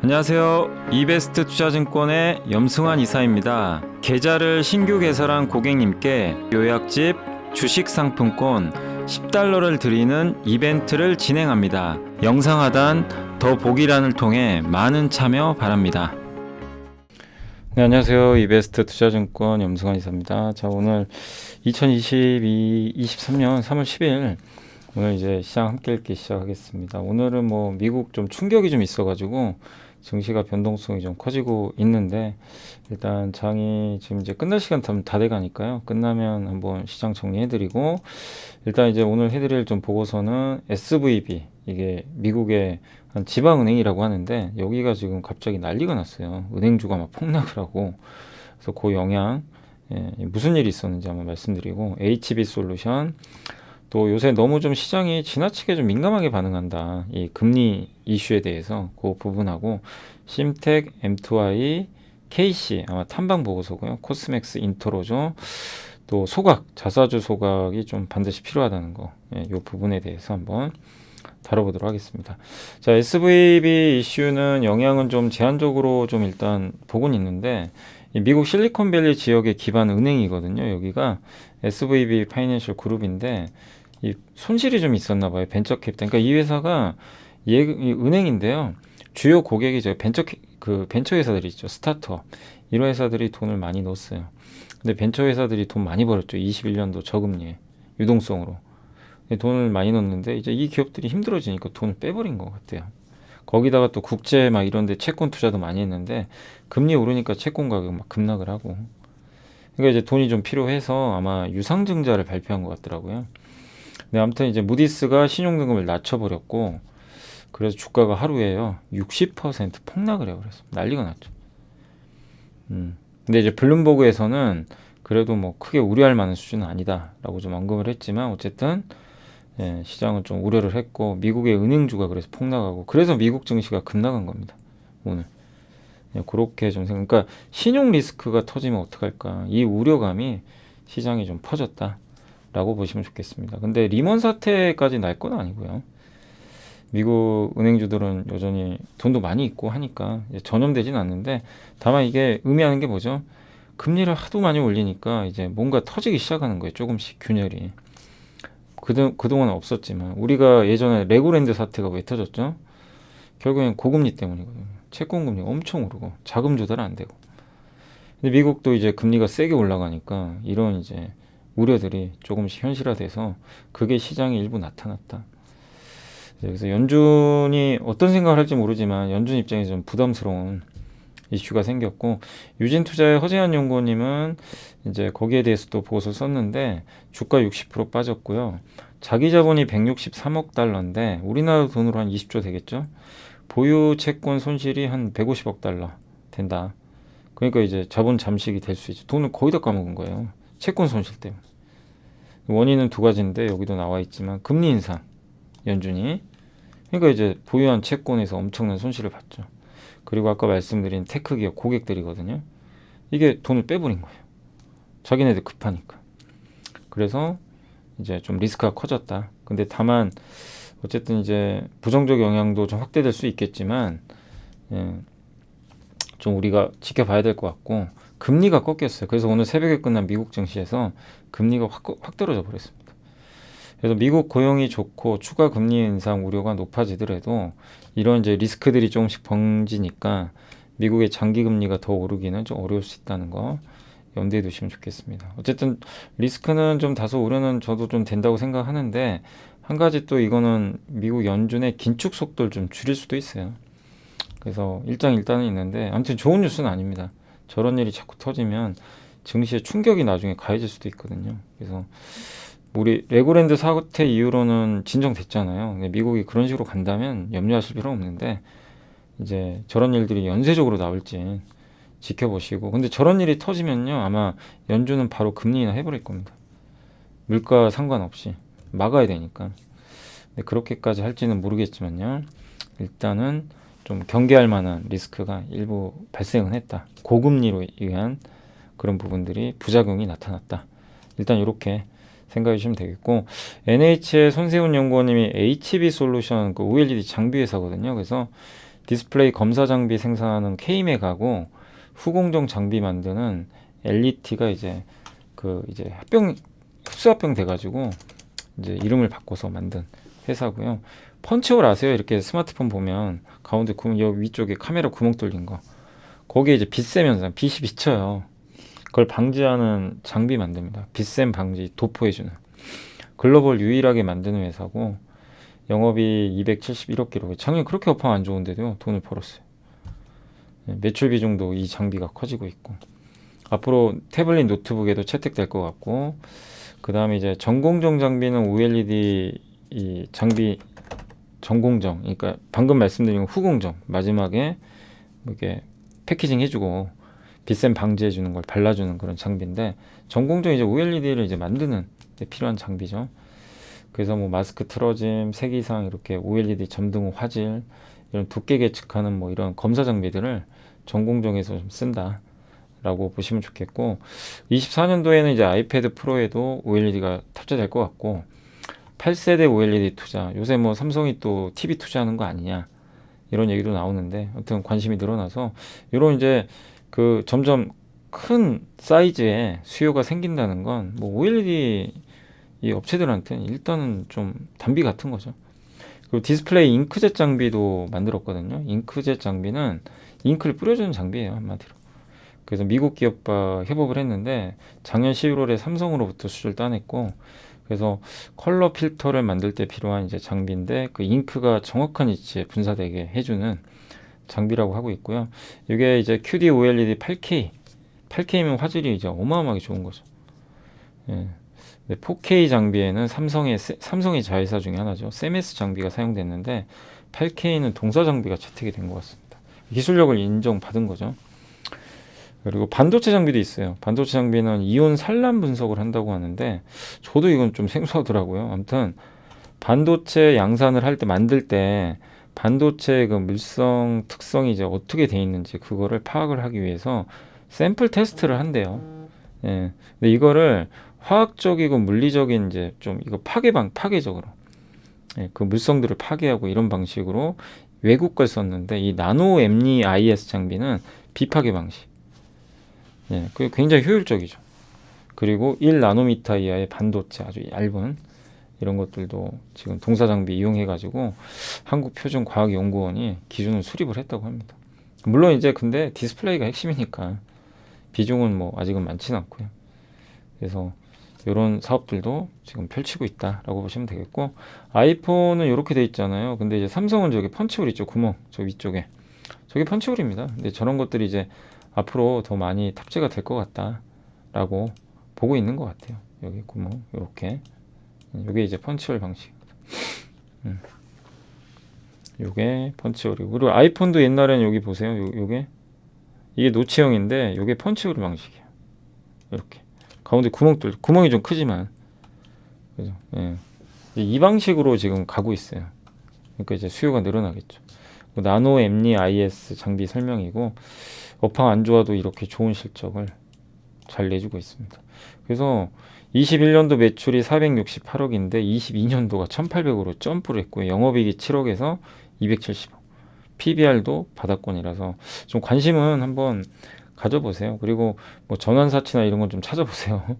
안녕하세요. 이베스트 투자증권의 염승환 이사입니다. 계좌를 신규 개설한 고객님께 요약집 주식 상품권 10달러를 드리는 이벤트를 진행합니다. 영상 하단 더 보기란을 통해 많은 참여 바랍니다. 네, 안녕하세요. 이베스트 투자증권 염승환 이사입니다. 자, 오늘 2023년 3월 10일 오늘 이제 시장 함께 읽기 시작하겠습니다. 오늘은 뭐 미국 좀 충격이 좀 있어가지고 증시가 변동성이 좀 커지고 있는데, 일단 장이 지금 이제 끝날 시간 다 돼가니까요. 끝나면 한번 시장 정리해드리고, 일단 이제 오늘 해드릴 좀 보고서는 SVB, 이게 미국의 한 지방은행이라고 하는데, 여기가 지금 갑자기 난리가 났어요. 은행주가 막 폭락을 하고. 그래서 그 영향, 무슨 일이 있었는지 한번 말씀드리고, HB솔루션, 또 요새 너무 좀 시장이 지나치게 좀 민감하게 반응한다. 이 금리 이슈에 대해서 그 부분하고, 심텍, M2I, KC, 아마 탐방 보고서고요. 코스맥스, 인터로죠. 또 소각, 자사주 소각이 좀 반드시 필요하다는 거. 이 부분에 대해서 한번 다뤄보도록 하겠습니다. 자, SVB 이슈는 영향은 좀 제한적으로 좀 일단 보고는 있는데, 이 미국 실리콘밸리 지역의 기반 은행이거든요. 여기가 SVB 파이낸셜 그룹인데, 이 손실이 좀 있었나 봐요. 벤처캡. 그러니까 이 회사가 이 은행인데요. 주요 고객이 벤처 회사들이 있죠. 스타트업. 이런 회사들이 돈을 많이 넣었어요. 근데 벤처 회사들이 돈 많이 벌었죠. 21년도 저금리에 유동성으로 돈을 많이 넣었는데, 이제 이 기업들이 힘들어지니까 돈을 빼버린 것 같아요. 거기다가 또 국제 막 이런데 채권 투자도 많이 했는데, 금리 오르니까 채권 가격 막 급락을 하고. 그러니까 이제 돈이 좀 필요해서 아마 유상증자를 발표한 것 같더라고요. 네, 아무튼 이제 무디스가 신용등급을 낮춰버렸고, 그래서 주가가 하루에요 60% 폭락을 해버렸어요. 난리가 났죠. 근데 이제 블룸버그에서는 그래도 뭐 크게 우려할 만한 수준은 아니다라고 좀 언급을 했지만, 어쨌든 시장은 좀 우려를 했고, 미국의 은행주가 그래서 폭락하고, 그래서 미국 증시가 급락한 겁니다. 오늘 그렇게 좀 그러니까 신용 리스크가 터지면 어떡할까, 이 우려감이 시장에 좀 퍼졌다 라고 보시면 좋겠습니다. 근데 리먼 사태까지 날 건 아니고요. 미국 은행주들은 여전히 돈도 많이 있고 하니까 전염되진 않는데, 다만 이게 의미하는 게 뭐죠? 금리를 하도 많이 올리니까 이제 뭔가 터지기 시작하는 거예요. 조금씩 균열이. 그동안 없었지만, 우리가 예전에 레고랜드 사태가 왜 터졌죠? 결국엔 고금리 때문이거든요. 채권금리가 엄청 오르고 자금 조달 안 되고. 근데 미국도 이제 금리가 세게 올라가니까 이런 이제 우려들이 조금씩 현실화돼서 그게 시장에 일부 나타났다. 그래서 연준이 어떤 생각을 할지 모르지만, 연준 입장에서 좀 부담스러운 이슈가 생겼고, 유진투자의 허재한 연구원님은 이제 거기에 대해서 또 보고서 썼는데, 주가 60% 빠졌고요. 자기 자본이 163억 달러인데 우리나라 돈으로 한 20조 되겠죠. 보유 채권 손실이 한 150억 달러 된다. 그러니까 이제 자본 잠식이 될 수 있죠. 돈을 거의 다 까먹은 거예요. 채권 손실 때문에. 원인은 두 가지인데 여기도 나와 있지만, 금리 인상, 연준이. 그러니까 이제 보유한 채권에서 엄청난 손실을 봤죠. 그리고 아까 말씀드린 테크 기업 고객들이거든요. 이게 돈을 빼버린 거예요. 자기네들 급하니까. 그래서 이제 좀 리스크가 커졌다. 근데 다만 어쨌든 이제 부정적 영향도 좀 확대될 수 있겠지만, 좀 우리가 지켜봐야 될 것 같고, 금리가 꺾였어요. 그래서 오늘 새벽에 끝난 미국 증시에서 금리가 확 떨어져 버렸습니다. 그래서 미국 고용이 좋고 추가 금리 인상 우려가 높아지더라도, 이런 이제 리스크들이 조금씩 번지니까 미국의 장기 금리가 더 오르기는 좀 어려울 수 있다는 거 염두에 두시면 좋겠습니다. 어쨌든 리스크는 좀 다소 우려는 저도 좀 된다고 생각하는데, 한 가지 또 이거는 미국 연준의 긴축 속도를 좀 줄일 수도 있어요. 그래서 일장일단은 있는데, 아무튼 좋은 뉴스는 아닙니다. 저런 일이 자꾸 터지면 증시에 충격이 나중에 가해질 수도 있거든요. 그래서 우리 레고랜드 사태 이후로는 진정됐잖아요. 근데 미국이 그런 식으로 간다면 염려하실 필요 없는데, 이제 저런 일들이 연쇄적으로 나올지 지켜보시고, 근데 저런 일이 터지면요, 아마 연준은 바로 금리 인하 해버릴 겁니다. 물가 상관없이 막아야 되니까. 근데 그렇게까지 할지는 모르겠지만요, 일단은 좀 경계할 만한 리스크가 일부 발생은 했다. 고금리로 의한 그런 부분들이 부작용이 나타났다. 일단 이렇게 생각해 주시면 되겠고, NH의 손세훈 연구원님이 HB솔루션 그 OLED 장비 회사거든요. 그래서 디스플레이 검사 장비 생산하는 K맥하고 후공정 장비 만드는 LET가 이제 그 이제 흡수합병 돼가지고 이제 이름을 바꿔서 만든 회사고요. 펀치홀 아세요? 이렇게 스마트폰 보면 가운데 구멍, 여기 위쪽에 카메라 구멍 뚫린 거. 거기에 이제 빛샘 현상, 빛이 비쳐요. 그걸 방지하는 장비 만듭니다. 빛샘 방지 도포해주는. 글로벌 유일하게 만드는 회사고 영업이 271억 기록. 작년 그렇게 업황 안 좋은데도 돈을 벌었어요. 매출 비중도 이 장비가 커지고 있고 앞으로 태블릿 노트북에도 채택될 것 같고 그 다음에 이제 전공정 장비는 OLED 이 장비 전공정, 그러니까 방금 말씀드린 후공정 마지막에 이렇게 패키징 해주고 빛샘 방지해주는 걸 발라주는 그런 장비인데 전공정 이제 OLED를 이제 만드는 데 필요한 장비죠. 그래서 뭐 마스크 틀어짐, 색이상 이렇게 OLED 점등 화질 이런 두께 계측하는 뭐 이런 검사 장비들을 전공정에서 좀 쓴다. 라고 보시면 좋겠고 24년도에는 이제 아이패드 프로에도 OLED가 탑재될 것 같고 8세대 OLED 투자 요새 뭐 삼성이 또 TV 투자하는 거 아니냐 이런 얘기도 나오는데 아무튼 관심이 늘어나서 이런 이제 그 점점 큰 사이즈의 수요가 생긴다는 건 뭐 OLED 이 업체들한테는 일단은 좀 단비 같은 거죠. 그리고 디스플레이 잉크젯 장비도 만들었거든요. 잉크젯 장비는 잉크를 뿌려주는 장비예요, 한마디로. 그래서 미국 기업과 협업을 했는데 작년 11월에 삼성으로부터 수주를 따냈고 그래서 컬러 필터를 만들 때 필요한 이제 장비인데 그 잉크가 정확한 위치에 분사되게 해주는 장비라고 하고 있고요. 이게 이제 QD OLED 8K, 8K면 화질이 이제 어마어마하게 좋은 거죠. 예. 4K 장비에는 삼성의 자회사 중에 하나죠. 세메스 장비가 사용됐는데 8K는 동사 장비가 채택이 된 것 같습니다. 기술력을 인정받은 거죠. 그리고 반도체 장비도 있어요. 반도체 장비는 이온 산란 분석을 한다고 하는데 저도 이건 좀 생소하더라고요. 아무튼 반도체 양산을 할 때 만들 때 반도체 그 물성 특성이 이제 어떻게 돼 있는지 그거를 파악을 하기 위해서 샘플 테스트를 한대요. 예. 근데 이거를 화학적이고 물리적인 이제 좀 이거 파괴적으로 예, 그 물성들을 파괴하고 이런 방식으로 외국 걸 썼는데 이 나노 엠니 IS 장비는 비파괴 방식. 예, 그게 굉장히 효율적이죠. 그리고 1나노미터 이하의 반도체 아주 얇은 이런 것들도 지금 동사 장비 이용해 가지고 한국표준과학연구원이 기준을 수립을 했다고 합니다. 물론 이제 근데 디스플레이가 핵심이니까 비중은 뭐 아직은 많지는 않고요. 그래서 이런 사업들도 지금 펼치고 있다라고 보시면 되겠고 아이폰은 이렇게 돼 있잖아요. 근데 이제 삼성은 저기 펀치홀 있죠. 구멍 저 위쪽에 저게 펀치홀입니다. 근데 저런 것들이 이제 앞으로 더 많이 탑재가 될 것 같다라고 보고 있는 것 같아요. 여기 구멍 이렇게 이게 이제 펀치홀 방식입니다. 요게 펀치홀이고 그리고 아이폰도 옛날에는 여기 보세요. 요게 이게 노치형인데 요게 펀치홀 방식이에요. 이렇게 가운데 구멍이 좀 크지만 그죠? 예. 이 방식으로 지금 가고 있어요. 그러니까 이제 수요가 늘어나겠죠. 나노 엠니 IS 장비 설명이고 업황 안 좋아도 이렇게 좋은 실적을 잘 내주고 있습니다. 그래서 21년도 매출이 468억인데 22년도가 1800으로 점프를 했고요. 영업이익이 7억에서 270억. PBR도 바닥권이라서 좀 관심은 한번 가져보세요. 그리고 뭐 전환사치나 이런 건 좀 찾아보세요.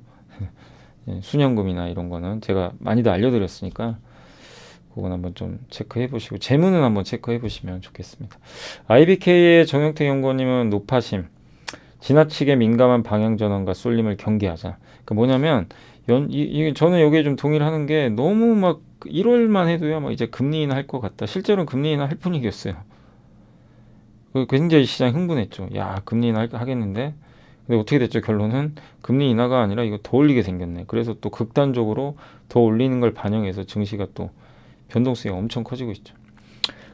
예, 순연금이나 이런 거는 제가 많이도 알려드렸으니까 그건 한번 좀 체크해 보시고 재무는 한번 체크해 보시면 좋겠습니다. IBK의 정영택 연구원님은 노파심 지나치게 민감한 방향 전환과 쏠림을 경계하자. 그 뭐냐면 저는 여기에 좀 동의를 하는 게 너무 막 1월만 해도요 막 이제 금리 인하 할 것 같다. 실제로는 금리 인하 할 분위기였어요. 굉장히 시장이 흥분했죠. 야 금리 인하 하겠는데 근데 어떻게 됐죠? 결론은 금리 인하가 아니라 이거 더 올리게 생겼네. 그래서 또 극단적으로 더 올리는 걸 반영해서 증시가 또 변동성이 엄청 커지고 있죠.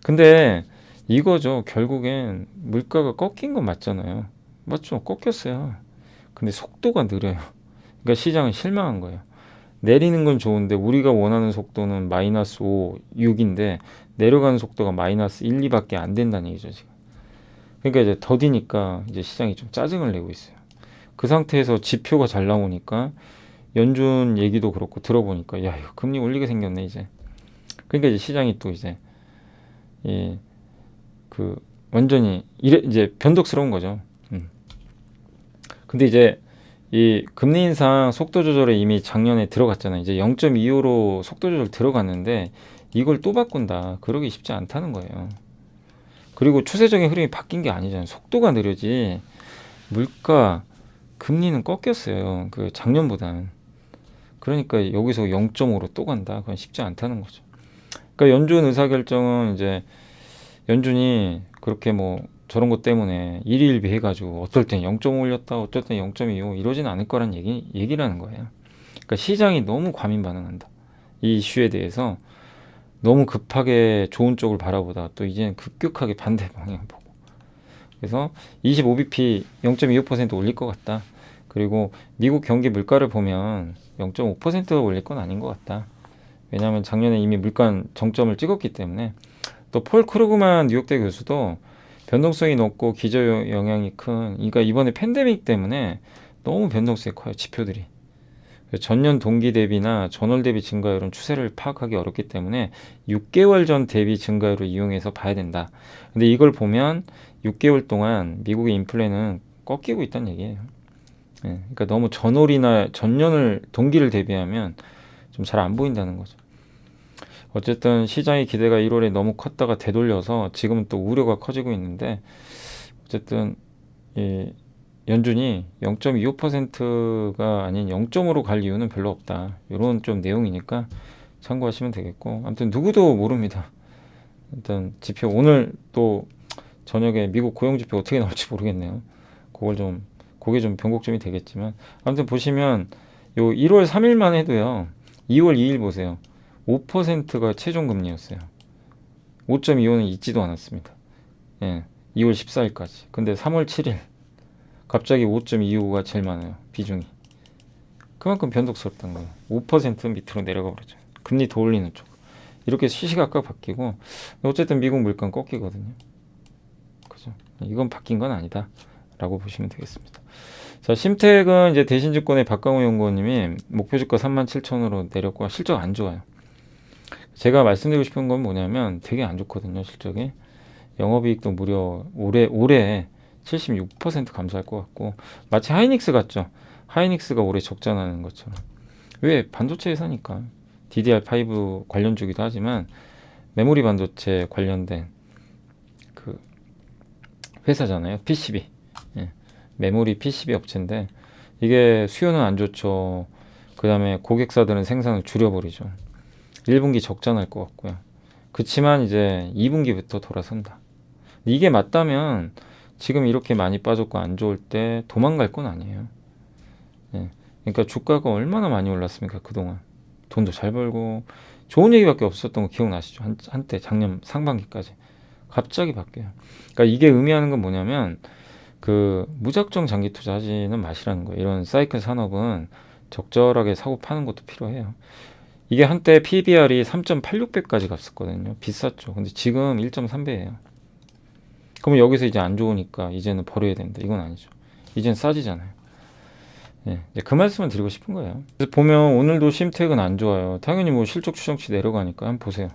근데 이거죠. 결국엔 물가가 꺾인 건 맞잖아요. 맞죠? 꺾였어요. 근데 속도가 느려요. 그러니까 시장은 실망한 거예요. 내리는 건 좋은데 우리가 원하는 속도는 마이너스 5, 6인데 내려가는 속도가 마이너스 1, 2밖에 안 된다는 얘기죠, 지금. 그러니까 이제 더디니까 이제 시장이 좀 짜증을 내고 있어요. 그 상태에서 지표가 잘 나오니까 연준 얘기도 그렇고 들어보니까 야, 이거 금리 올리게 생겼네, 이제. 그러니까 이제 시장이 또 이제 그 완전히 이래 이제 변덕스러운 거죠. 근데 이제 이 금리 인상 속도 조절에 이미 작년에 들어갔잖아요. 이제 0.25로 속도 조절 들어갔는데 이걸 또 바꾼다. 그러기 쉽지 않다는 거예요. 그리고 추세적인 흐름이 바뀐 게 아니잖아요. 속도가 느려지 물가 금리는 꺾였어요. 그 작년보다는. 그러니까 여기서 0.5로 또 간다. 그건 쉽지 않다는 거죠. 그러니까 연준 의사결정은 이제 연준이 그렇게 뭐 저런 것 때문에 일희일비 해가지고 어떨 땐 0.5 올렸다, 어떨 땐 0.25 이러진 않을 거란 얘기라는 거예요. 그러니까 시장이 너무 과민 반응한다. 이 이슈에 대해서 너무 급하게 좋은 쪽을 바라보다 또 이제는 급격하게 반대 방향 보고. 그래서 25bp 0.25% 올릴 것 같다. 그리고 미국 경기 물가를 보면 0.5% 올릴 건 아닌 것 같다. 왜냐하면 작년에 이미 물가 정점을 찍었기 때문에. 또 폴 크루그만 뉴욕대 교수도 변동성이 높고 기저 영향이 큰, 그러니까 이번에 팬데믹 때문에 너무 변동성이 커요, 지표들이. 전년 동기 대비나 전월 대비 증가율은 추세를 파악하기 어렵기 때문에 6개월 전 대비 증가율을 이용해서 봐야 된다. 근데 이걸 보면 6개월 동안 미국의 인플레는 꺾이고 있다는 얘기예요. 그러니까 너무 전월이나 전년을 동기를 대비하면 좀 잘 안 보인다는 거죠. 어쨌든 시장의 기대가 1월에 너무 컸다가 되돌려서 지금은 또 우려가 커지고 있는데, 어쨌든 이 연준이 0.25%가 아닌 0.5로 갈 이유는 별로 없다. 이런 좀 내용이니까 참고하시면 되겠고, 아무튼 누구도 모릅니다. 일단 지표 오늘 또 저녁에 미국 고용 지표 어떻게 나올지 모르겠네요. 그게 좀 변곡점이 되겠지만, 아무튼 보시면 요 1월 3일만 해도요. 2월 2일 보세요. 5%가 최종 금리였어요. 5.25는 있지도 않았습니다. 2월 14일까지. 근데 3월 7일 갑자기 5.25가 제일 많아요. 비중이. 그만큼 변동스럽다는 거예요. 5% 밑으로 내려가 버리죠. 금리 더 올리는 쪽. 이렇게 시시각각 바뀌고, 어쨌든 미국 물가는 꺾이거든요. 그죠? 이건 바뀐 건 아니다. 라고 보시면 되겠습니다. 자, 심택은 이제 대신증권의 박강호 연구원님이 목표주가 37,000원으로 내렸고 실적 안 좋아요. 제가 말씀드리고 싶은 건 뭐냐면 되게 안 좋거든요, 실적이. 영업이익도 무려 올해 76% 감소할 것 같고, 마치 하이닉스 같죠. 하이닉스가 올해 적자 나는 것처럼. 왜? 반도체 회사니까. DDR5 관련주기도 하지만 메모리 반도체 관련된 그 회사잖아요. PCB. 메모리 PCB 업체인데 이게 수요는 안 좋죠. 그 다음에 고객사들은 생산을 줄여버리죠. 1분기 적자 날 것 같고요. 그치만 이제 2분기부터 돌아선다. 이게 맞다면 지금 이렇게 많이 빠졌고 안 좋을 때 도망갈 건 아니에요. 그러니까 주가가 얼마나 많이 올랐습니까, 그동안. 돈도 잘 벌고 좋은 얘기밖에 없었던 거 기억나시죠? 한때 작년 상반기까지. 갑자기 바뀌어요. 그러니까 이게 의미하는 건 뭐냐면 그 무작정 장기 투자하지는 마시라는 거예요. 이런 사이클 산업은 적절하게 사고 파는 것도 필요해요. 이게 한때 PBR이 3.86배까지 갔었거든요. 비쌌죠. 근데 지금 1.3배예요. 그러면 여기서 이제 안 좋으니까 이제는 버려야 된다. 이건 아니죠. 이젠 싸지잖아요. 그 말씀을 드리고 싶은 거예요. 그래서 보면 오늘도 심택은 안 좋아요. 당연히 뭐 실적 추정치 내려가니까 한번 보세요.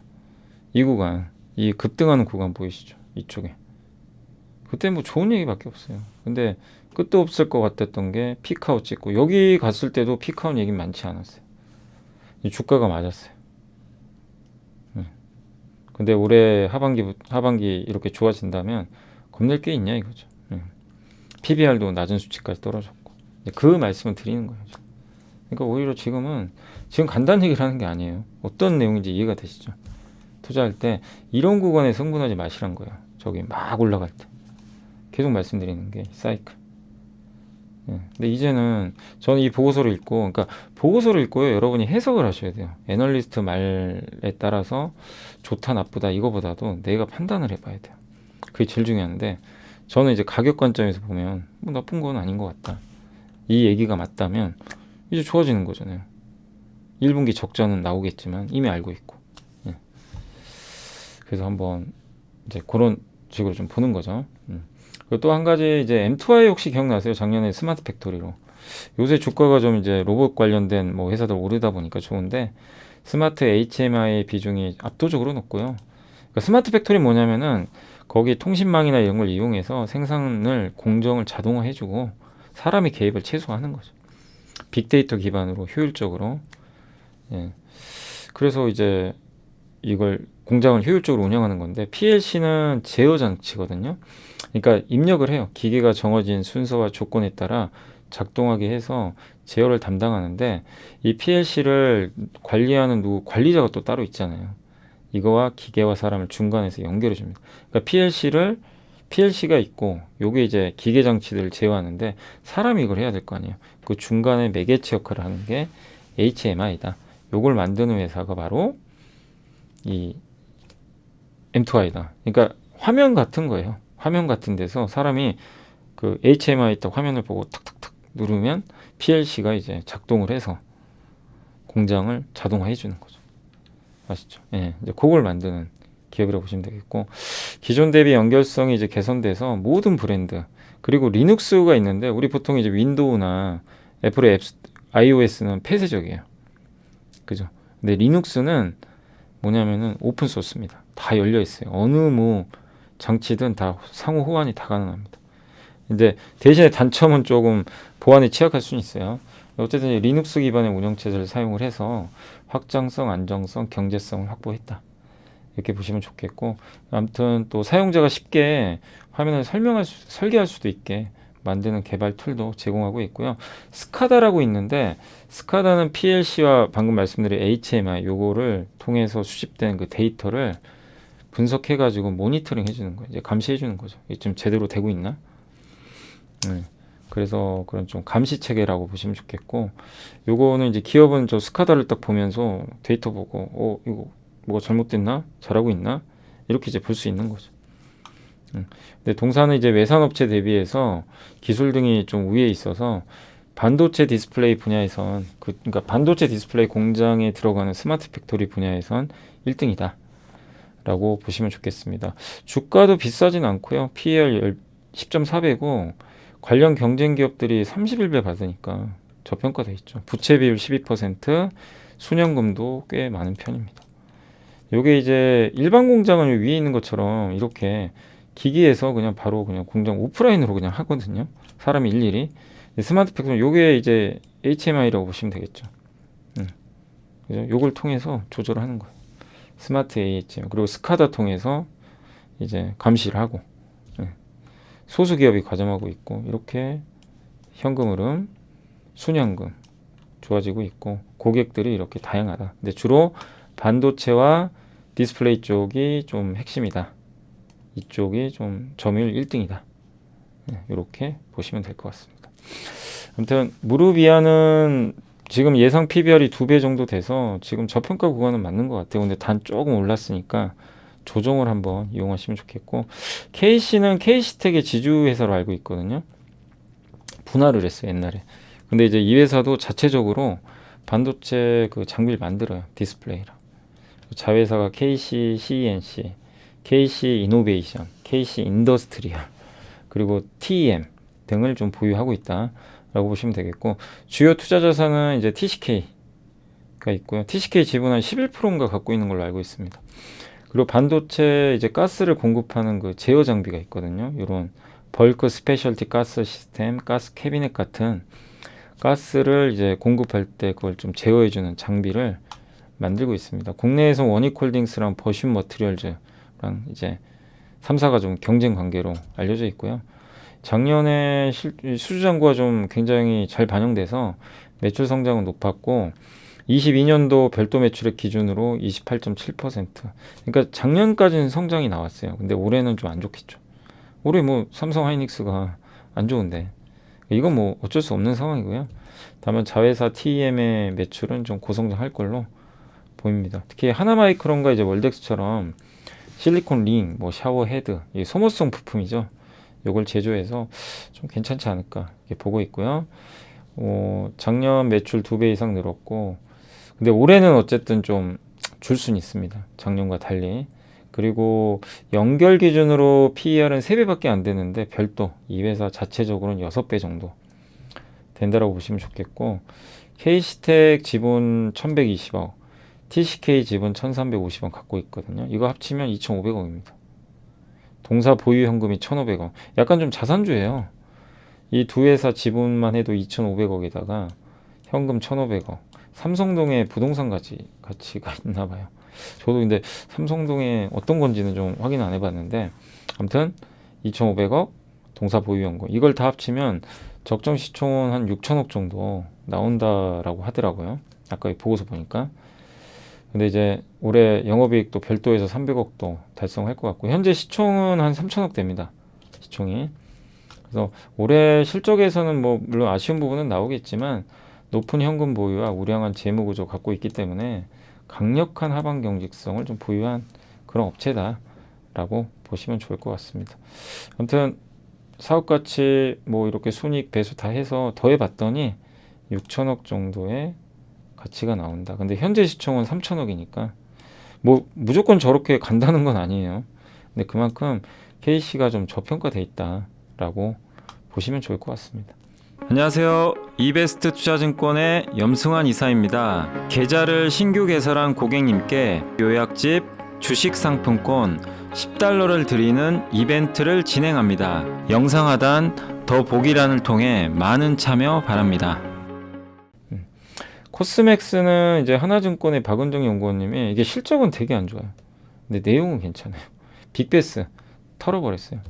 이 구간, 이 급등하는 구간 보이시죠? 이쪽에. 그때 뭐 좋은 얘기밖에 없어요. 근데 끝도 없을 것 같았던 게 피크아웃 찍고, 여기 갔을 때도 피크아웃 얘기는 많지 않았어요. 주가가 맞았어요. 근데 올해 하반기 이렇게 좋아진다면 겁낼 게 있냐 이거죠. PBR도 낮은 수치까지 떨어졌고. 그 말씀을 드리는 거예요. 그러니까 오히려 지금 간단한 얘기를 하는 게 아니에요. 어떤 내용인지 이해가 되시죠? 투자할 때 이런 구간에 흥분하지 마시란 거예요. 저기 막 올라갈 때. 계속 말씀드리는 게 사이클. 근데 이제는 저는 이 보고서를 읽고, 그러니까 보고서를 읽고요, 여러분이 해석을 하셔야 돼요. 애널리스트 말에 따라서 좋다 나쁘다 이거보다도 내가 판단을 해봐야 돼요. 그게 제일 중요한데, 저는 이제 가격 관점에서 보면 뭐 나쁜 건 아닌 것 같다. 이 얘기가 맞다면 이제 좋아지는 거잖아요. 1분기 적자는 나오겠지만 이미 알고 있고. 그래서 한번 이제 그런 식으로 좀 보는 거죠. 그리고 또 한 가지 이제 M2I 혹시 기억나세요? 작년에 스마트 팩토리로. 요새 주가가 좀 이제 로봇 관련된 뭐 회사들 오르다 보니까 좋은데 스마트 HMI 비중이 압도적으로 높고요. 그러니까 스마트 팩토리 뭐냐면은 거기 통신망이나 이런 걸 이용해서 생산을 공정을 자동화해주고 사람의 개입을 최소화하는 거죠. 빅데이터 기반으로 효율적으로. 예. 그래서 이제 이걸 공장을 효율적으로 운영하는 건데 PLC는 제어 장치거든요. 그러니까 입력을 해요. 기계가 정해진 순서와 조건에 따라 작동하게 해서 제어를 담당하는데 이 PLC를 관리하는 관리자가 또 따로 있잖아요. 이거와 기계와 사람을 중간에서 연결해 줍니다. 그러니까 PLC가 있고 요게 이제 기계 장치들을 제어하는데 사람이 이걸 해야 될 거 아니에요. 그 중간에 매개체 역할을 하는 게 HMI다. 요걸 만드는 회사가 바로 이 M2I다. 그러니까 화면 같은 거예요. 화면 같은 데서 사람이 그 HMI 딱 화면을 보고 탁탁탁 누르면 PLC가 이제 작동을 해서 공장을 자동화해 주는 거죠. 아시죠? 예, 이제 그걸 만드는 기업이라고 보시면 되겠고, 기존 대비 연결성이 이제 개선돼서 모든 브랜드, 그리고 리눅스가 있는데 우리 보통 이제 윈도우나 애플의 iOS는 폐쇄적이에요. 그죠? 근데 리눅스는 뭐냐면은 오픈 소스입니다. 다 열려 있어요. 어느 뭐 장치든 다 상호 호환이 다 가능합니다. 근데 대신에 단점은 조금 보안에 취약할 수는 있어요. 어쨌든 리눅스 기반의 운영체제를 사용을 해서 확장성, 안정성, 경제성을 확보했다. 이렇게 보시면 좋겠고, 아무튼 또 사용자가 쉽게 화면을 설계할 수도 있게 만드는 개발 툴도 제공하고 있고요. 스카다라고 있는데, 스카다는 PLC와 방금 말씀드린 HMI 요거를 통해서 수집된 그 데이터를 분석해가지고 모니터링 해주는 거예요. 이제 감시해주는 거죠. 이게 좀 제대로 되고 있나? 네. 그래서 그런 좀 감시 체계라고 보시면 좋겠고, 요거는 이제 기업은 저 스카다를 딱 보면서 데이터 보고, 이거 뭐가 잘못됐나? 잘하고 있나? 이렇게 이제 볼 수 있는 거죠. 근데 동사는 이제 외산업체 대비해서 기술 등이 좀 우위에 있어서 반도체 디스플레이 분야에선 그러니까 반도체 디스플레이 공장에 들어가는 스마트 팩토리 분야에선 1등이다 라고 보시면 좋겠습니다. 주가도 비싸진 않고요. PER 10.4배고 관련 경쟁 기업들이 31배 받으니까 저평가돼 있죠. 부채 비율 12%, 순연금도 꽤 많은 편입니다. 요게 이제 일반 공장은 위에 있는 것처럼 이렇게 기기에서 그냥 바로 그냥 공장 오프라인으로 그냥 하거든요. 사람이 일일이. 스마트 팩토리 요게 이제 HMI라고 보시면 되겠죠. 그죠? 요걸 통해서 조절을 하는 거예요. 스마트 HMI 그리고 스카다 통해서 이제 감시를 하고 소수 기업이 가점하고 있고 이렇게 현금 흐름, 순현금 좋아지고 있고 고객들이 이렇게 다양하다. 근데 주로 반도체와 디스플레이 쪽이 좀 핵심이다. 이쪽이 좀 점유율 1등이다. 이렇게 보시면 될 것 같습니다. 아무튼 무르비아는 지금 예상 PBR이 2배 정도 돼서 지금 저평가 구간은 맞는 것 같아요. 근데 단 조금 올랐으니까 조정을 한번 이용하시면 좋겠고, KC는 KC텍의 지주회사로 알고 있거든요. 분할을 했어요, 옛날에. 근데 이제 이 회사도 자체적으로 반도체 그 장비를 만들어요. 디스플레이랑. 자회사가 KC CENC, KC 이노베이션, KC 인더스트리얼, 그리고 TEM 등을 좀 보유하고 있다라고 보시면 되겠고, 주요 투자 자산은 이제 TCK가 있고요. TCK 지분 한 11%인가 갖고 있는 걸로 알고 있습니다. 그리고 반도체 이제 가스를 공급하는 그 제어 장비가 있거든요. 이런 벌크 스페셜티 가스 시스템, 가스 캐비넷 같은 가스를 이제 공급할 때 그걸 좀 제어해주는 장비를 만들고 있습니다. 국내에서 원익홀딩스랑 버슌 머티리얼즈랑 이제 3사가 좀 경쟁 관계로 알려져 있고요. 작년에 수주잔고가 좀 굉장히 잘 반영돼서 매출 성장은 높았고 22년도 별도 매출액 기준으로 28.7%. 그러니까 작년까지는 성장이 나왔어요. 근데 올해는 좀 안 좋겠죠. 올해 뭐 삼성 하이닉스가 안 좋은데 이건 뭐 어쩔 수 없는 상황이고요. 다만 자회사 TEM의 매출은 좀 고성장할 걸로 보입니다. 특히 하나마이크론과 이제 월덱스처럼 실리콘 링, 뭐 샤워 헤드, 이 소모성 부품이죠. 이걸 제조해서 좀 괜찮지 않을까 이렇게 보고 있고요. 작년 매출 2배 이상 늘었고, 근데 올해는 어쨌든 좀 줄 수는 있습니다. 작년과 달리. 그리고 연결 기준으로 PER은 3배밖에 안 되는데 별도 이 회사 자체적으로는 6배 정도 된다라고 보시면 좋겠고, KC텍 지분 1120억, TCK 지분 1350원 갖고 있거든요. 이거 합치면 2500억입니다. 동사 보유 현금이 1500억. 약간 좀 자산주예요. 이 두 회사 지분만 해도 2500억에다가 현금 1500억. 삼성동에 부동산 가치가 있나 봐요. 저도 근데 삼성동에 어떤 건지는 좀 확인 안 해봤는데, 아무튼 2,500억 동사 보유연금 이걸 다 합치면 적정 시총은 한 6천억 정도 나온다라고 하더라고요. 아까 보고서 보니까. 근데 이제 올해 영업이익도 별도에서 300억도 달성할 것 같고, 현재 시총은 한 3천억 됩니다. 시총이. 그래서 올해 실적에서는 뭐 물론 아쉬운 부분은 나오겠지만 높은 현금 보유와 우량한 재무 구조 갖고 있기 때문에 강력한 하방 경직성을 좀 보유한 그런 업체다라고 보시면 좋을 것 같습니다. 아무튼 사업 가치 뭐 이렇게 순이익 배수 다 해서 더해 봤더니 6천억 정도의 가치가 나온다. 근데 현재 시총은 3천억이니까 뭐 무조건 저렇게 간다는 건 아니에요. 근데 그만큼 KC가 좀 저평가돼 있다라고 보시면 좋을 것 같습니다. 안녕하세요. 이베스트 투자증권의 염승환 이사입니다. 계좌를 신규 개설한 고객님께 요약집 주식 상품권 10달러를 드리는 이벤트를 진행합니다. 영상 하단 더 보기란을 통해 많은 참여 바랍니다. 코스맥스는 이제 하나증권의 박은정 연구원님이 이게 실적은 되게 안 좋아요. 근데 내용은 괜찮아요. 빅베스 털어버렸어요.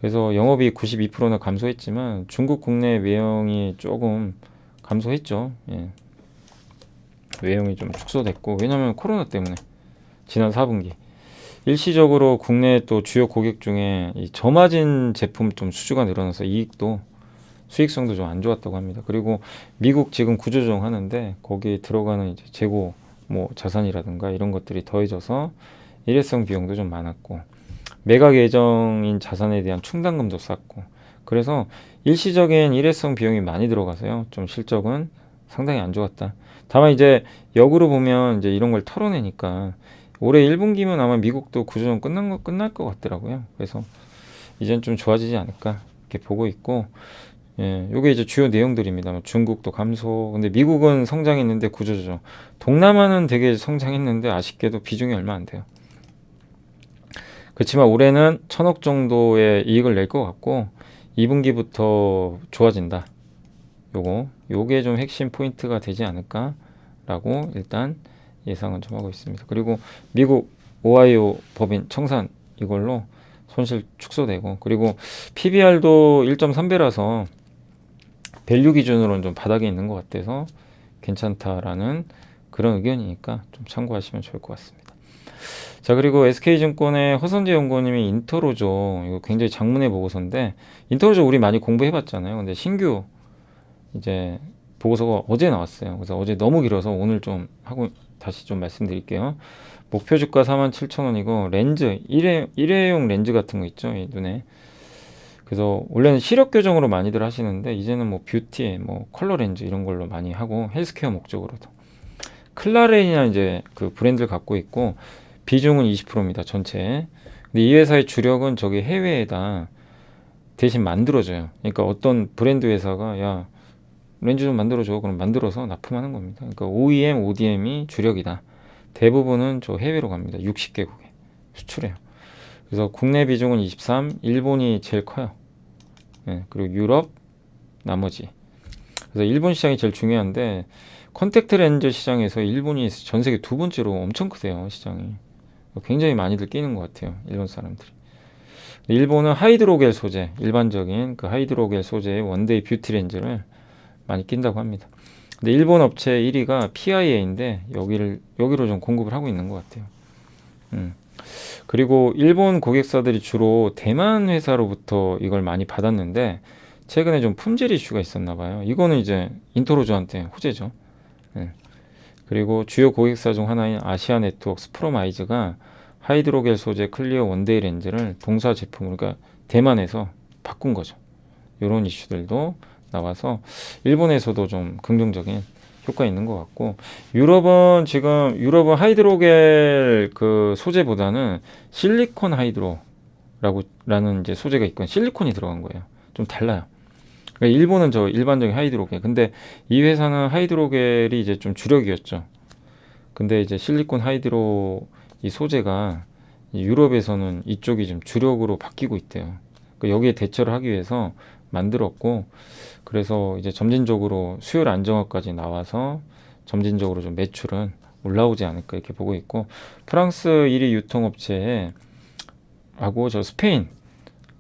그래서 영업이익 92%나 감소했지만 중국 국내 외형이 조금 감소했죠. 예. 외형이 좀 축소됐고, 왜냐면 코로나 때문에 지난 4분기 일시적으로 국내 또 주요 고객 중에 이 저마진 제품 좀 수주가 늘어나서 이익도 수익성도 좀 안 좋았다고 합니다. 그리고 미국 지금 구조조정 하는데 거기에 들어가는 이제 재고 뭐 자산이라든가 이런 것들이 더해져서 일회성 비용도 좀 많았고, 매각 예정인 자산에 대한 충당금도 쌌고, 그래서 일시적인 일회성 비용이 많이 들어가서요. 좀 실적은 상당히 안 좋았다. 다만 이제 역으로 보면 이제 이런 걸 털어내니까 올해 1분기면 아마 미국도 구조조정 끝날 것 같더라고요. 그래서 이젠 좀 좋아지지 않을까 이렇게 보고 있고, 예, 요게 이제 주요 내용들입니다. 중국도 감소, 근데 미국은 성장했는데 구조조정, 동남아는 되게 성장했는데 아쉽게도 비중이 얼마 안 돼요. 그렇지만 올해는 1000억 정도의 이익을 낼 것 같고 2분기부터 좋아진다. 요게 좀 핵심 포인트가 되지 않을까라고 일단 예상은 좀 하고 있습니다. 그리고 미국 오하이오 법인 청산 이걸로 손실 축소되고, 그리고 PBR도 1.3배라서 밸류 기준으로는 좀 바닥에 있는 것 같아서 괜찮다라는 그런 의견이니까 좀 참고하시면 좋을 것 같습니다. 자, 그리고 SK증권의 허선재 연구원님이 인터로조, 이거 굉장히 장문의 보고서인데, 인터로조 우리 많이 공부해봤잖아요. 근데 신규 이제 보고서가 어제 나왔어요. 그래서 어제 너무 길어서 오늘 좀 하고 다시 좀 말씀드릴게요. 목표 주가 47,000원이고 렌즈 일회용 렌즈 같은 거 있죠, 이 눈에. 그래서 원래는 시력 교정으로 많이들 하시는데 이제는 뭐 뷰티, 뭐 컬러 렌즈 이런 걸로 많이 하고 헬스케어 목적으로도. 클라렌이나 이제 그 브랜드를 갖고 있고 비중은 20%입니다, 전체. 근데 이 회사의 주력은 저기 해외에다 대신 만들어줘요. 그러니까 어떤 브랜드 회사가 야 렌즈 좀 만들어줘, 그럼 만들어서 납품하는 겁니다. 그러니까 OEM, ODM이 주력이다. 대부분은 저 해외로 갑니다. 60개국에 수출해요. 그래서 국내 비중은 23, 일본이 제일 커요. 예, 그리고 유럽, 나머지. 그래서 일본 시장이 제일 중요한데 컨택트 렌즈 시장에서 일본이 전 세계 두 번째로 엄청 크대요, 시장이. 굉장히 많이들 끼는 것 같아요, 일본 사람들이. 일본은 하이드로겔 소재, 일반적인 그 하이드로겔 소재의 원데이 뷰티 렌즈를 많이 낀다고 합니다. 근데 일본 업체 1위가 PIA인데 여기로 좀 공급을 하고 있는 것 같아요. 그리고 일본 고객사들이 주로 대만 회사로부터 이걸 많이 받았는데 최근에 좀 품질 이슈가 있었나 봐요. 이거는 이제 인터로조한테 호재죠. 그리고 주요 고객사 중 하나인 아시아 네트워크스 프로마이즈가 하이드로겔 소재 클리어 원데이 렌즈를 동사 제품으로, 그러니까 대만에서 바꾼 거죠. 이런 이슈들도 나와서 일본에서도 좀 긍정적인 효과 있는 것 같고, 유럽은 하이드로겔 그 소재보다는 실리콘 하이드로라는 이제 소재가 있고 실리콘이 들어간 거예요. 좀 달라요. 그러니까 일본은 저 일반적인 하이드로겔, 근데 이 회사는 하이드로겔이 이제 좀 주력이었죠. 근데 이제 실리콘 하이드로 이 소재가 이 유럽에서는 이쪽이 좀 주력으로 바뀌고 있대요. 그러니까 여기에 대처를 하기 위해서 만들었고, 그래서 이제 점진적으로 수요일 안정화까지 나와서 점진적으로 좀 매출은 올라오지 않을까 이렇게 보고 있고, 프랑스 1위 유통업체에 하고 저 스페인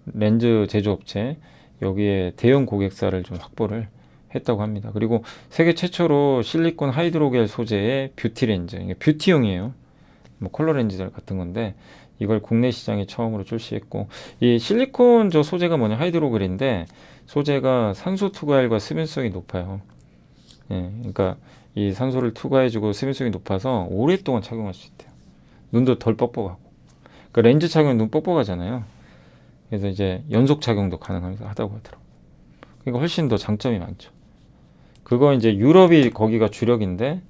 렌즈 제조업체 여기에 대형 고객사를 좀 확보를 했다고 합니다. 그리고 세계 최초로 실리콘 하이드로겔 소재의 뷰티 렌즈, 이게 뷰티용이에요. 뭐 컬러 렌즈들 같은 건데 이걸 국내 시장에 처음으로 출시했고, 이 실리콘 저 소재가 뭐냐, 하이드로겔인데 소재가 산소 투과율과 수변성이 높아요. 예, 그러니까 이 산소를 투과해주고 수변성이 높아서 오랫동안 착용할 수 있대요. 눈도 덜 뻑뻑하고. 그러니까 렌즈 착용은 눈 뻑뻑하잖아요. 그래서 이제 연속 착용도 가능하다고 하더라고요. 그러니까 훨씬 더 장점이 많죠. 그거 이제 유럽이 거기가 주력인데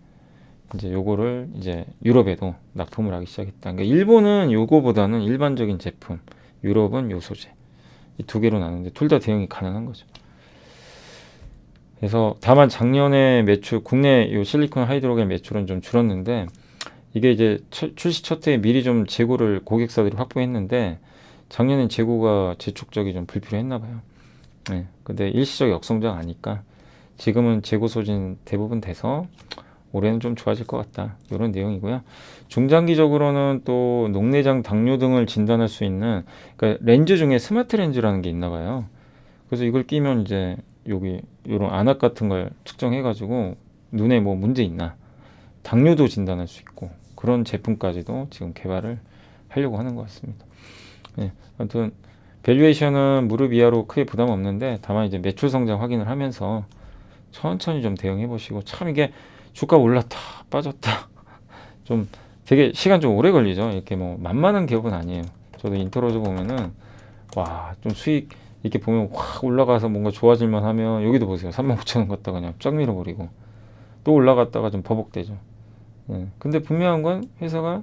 이제 요거를 이제 유럽에도 납품을 하기 시작했다. 그러니까 일본은 요거보다는 일반적인 제품, 유럽은 요 소재. 이 두 개로 나누는데 둘 다 대응이 가능한 거죠. 그래서 다만 작년에 매출, 국내 요 실리콘 하이드로겔 매출은 좀 줄었는데 이게 이제 출시 첫 해에 미리 좀 재고를 고객사들이 확보했는데 작년엔 재고가 재촉적이 좀 불필요했나 봐요. 네. 근데 일시적 역성장 아니까 지금은 재고 소진 대부분 돼서 올해는 좀 좋아질 것 같다. 이런 내용이고요. 중장기적으로는 또 녹내장 당뇨 등을 진단할 수 있는, 그러니까 렌즈 중에 스마트 렌즈라는 게 있나 봐요. 그래서 이걸 끼면 이제 여기 이런 안압 같은 걸 측정해가지고 눈에 뭐 문제 있나, 당뇨도 진단할 수 있고 그런 제품까지도 지금 개발을 하려고 하는 것 같습니다. 네, 아무튼 밸류에이션은 무릎 이하로 크게 부담 없는데 다만 이제 매출 성장 확인을 하면서 천천히 좀 대응해 보시고, 참 이게 주가 올랐다 빠졌다 좀 되게 시간 좀 오래 걸리죠. 이렇게 뭐 만만한 기업은 아니에요. 저도 인트로즈 보면은 와 좀 수익 이렇게 보면 확 올라가서 뭔가 좋아질만 하면 여기도 보세요. 35,000원 갔다가 그냥 쫙 밀어버리고 또 올라갔다가 좀 버벅대죠. 예. 근데 분명한 건 회사가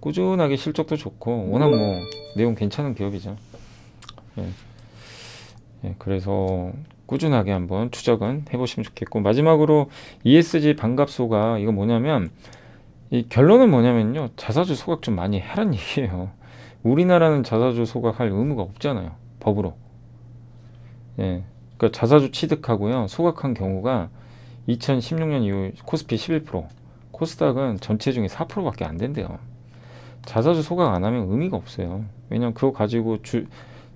꾸준하게 실적도 좋고 워낙 뭐 내용 괜찮은 기업이죠. 예. 예, 그래서 꾸준하게 한번 추적은 해보시면 좋겠고, 마지막으로 ESG 반갑소가 이거 뭐냐면, 이 결론은 뭐냐면요, 자사주 소각 좀 많이 하란 얘기예요. 우리나라는 자사주 소각할 의무가 없잖아요, 법으로. 예, 그러니까 자사주 취득하고요 소각한 경우가 2016년 이후 코스피 11%, 코스닥은 전체 중에 4%밖에 안 된대요. 자사주 소각 안 하면 의미가 없어요. 왜냐면 그거 가지고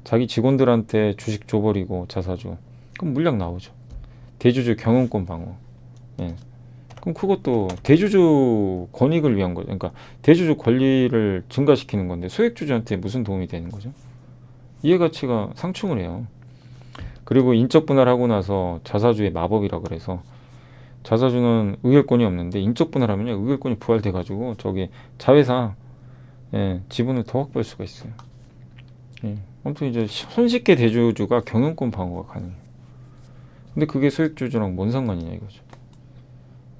자기 직원들한테 주식 줘버리고 자사주, 그럼 물량 나오죠. 대주주 경영권 방어. 예. 그럼 그것도 대주주 권익을 위한 거죠. 그러니까 대주주 권리를 증가시키는 건데 소액주주한테 무슨 도움이 되는 거죠? 이해가치가 상충을 해요. 그리고 인적 분할하고 나서 자사주의 마법이라 그래서, 자사주는 의결권이 없는데 인적 분할하면요 의결권이 부활돼가지고 저기 자회사, 예, 지분을 더 확보할 수가 있어요. 예. 아무튼 이제 손쉽게 대주주가 경영권 방어가 가능해요. 근데 그게 소액주주랑 뭔 상관이냐 이거죠.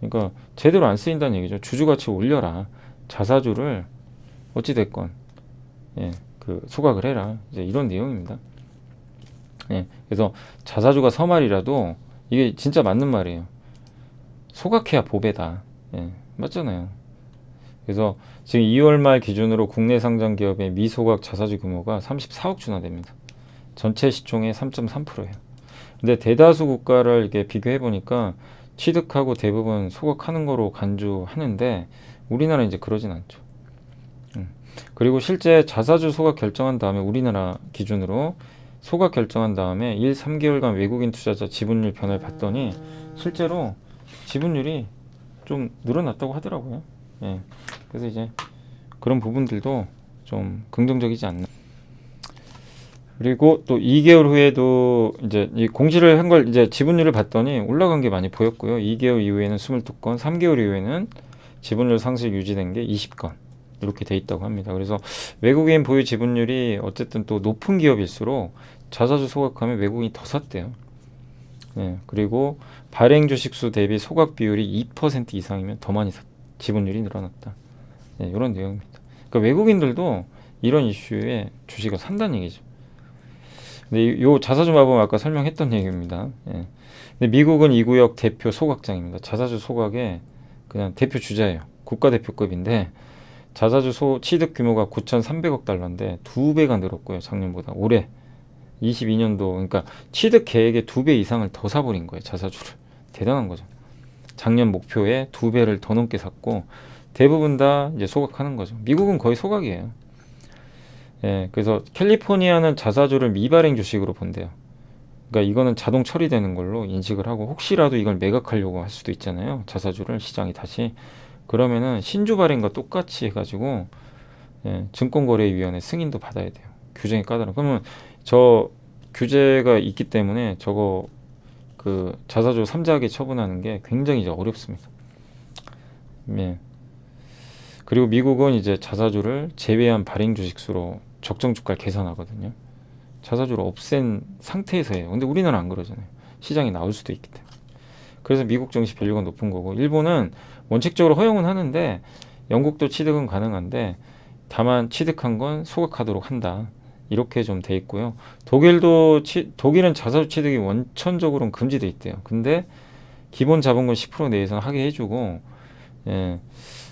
그러니까 제대로 안 쓰인다는 얘기죠. 주주가치 올려라. 자사주를 어찌됐건, 예, 그 소각을 해라. 이제 이런 내용입니다. 예, 그래서 자사주가 서말이라도 이게 진짜 맞는 말이에요. 소각해야 보배다. 예, 맞잖아요. 그래서 지금 2월 말 기준으로 국내 상장 기업의 미소각 자사주 규모가 34억 주나 됩니다. 전체 시총의 3.3%예요. 근데 대다수 국가를 이렇게 비교해 보니까 취득하고 대부분 소각하는 거로 간주하는데 우리나라는 이제 그러진 않죠. 그리고 실제 자사주 소각 결정한 다음에 우리나라 기준으로 소각 결정한 다음에 1, 3개월간 외국인 투자자 지분율 변화를 봤더니 실제로 지분율이 좀 늘어났다고 하더라고요. 예. 그래서 이제 그런 부분들도 좀 긍정적이지 않나. 그리고 또 2개월 후에도 이제 이 공시를 한 걸 이제 지분율을 봤더니 올라간 게 많이 보였고요. 2개월 이후에는 22건, 3개월 이후에는 지분율 상승 유지된 게 20건 이렇게 돼 있다고 합니다. 그래서 외국인 보유 지분율이 어쨌든 또 높은 기업일수록 자사주 소각하면 외국인이 더 샀대요. 네, 그리고 발행 주식수 대비 소각 비율이 2% 이상이면 더 많이 지분율이 늘어났다. 네, 이런 내용입니다. 그러니까 외국인들도 이런 이슈에 주식을 산다는 얘기죠. 근데 요 자사주 마법 아까 설명했던 얘기입니다. 예. 근데 미국은 이 구역 대표 소각장입니다. 자사주 소각의 그냥 대표 주자예요. 국가대표급인데 자사주 취득 규모가 9,300억 달러인데 2배가 늘었고요. 작년보다 올해 22년도 그러니까 취득 계획의 2배 이상을 더 사버린 거예요. 자사주를. 대단한 거죠. 작년 목표에 2배를 더 넘게 샀고 대부분 다 이제 소각하는 거죠. 미국은 거의 소각이에요. 예, 그래서 캘리포니아는 자사주를 미발행 주식으로 본대요. 그러니까 이거는 자동 처리되는 걸로 인식을 하고 혹시라도 이걸 매각하려고 할 수도 있잖아요. 자사주를 시장이 다시 그러면은 신주 발행과 똑같이 해가지고 예, 증권거래위원회 승인도 받아야 돼요. 규정이 까다로워. 그러면 저 규제가 있기 때문에 저거 그 자사주 삼자하게 처분하는 게 굉장히 이제 어렵습니다. 예. 그리고 미국은 이제 자사주를 제외한 발행 주식수로 적정 주가를 계산하거든요. 자사주를 없앤 상태에서 해요. 근데 우리나라는 안 그러잖아요. 시장에 나올 수도 있기 때문에. 그래서 미국 증시 밸류가 높은 거고 일본은 원칙적으로 허용은 하는데 영국도 취득은 가능한데 다만 취득한 건 소각하도록 한다. 이렇게 좀 돼 있고요. 독일은 자사주 취득이 원천적으로는 금지돼 있대요. 근데 기본 자본금 10% 내에서는 하게 해주고 예,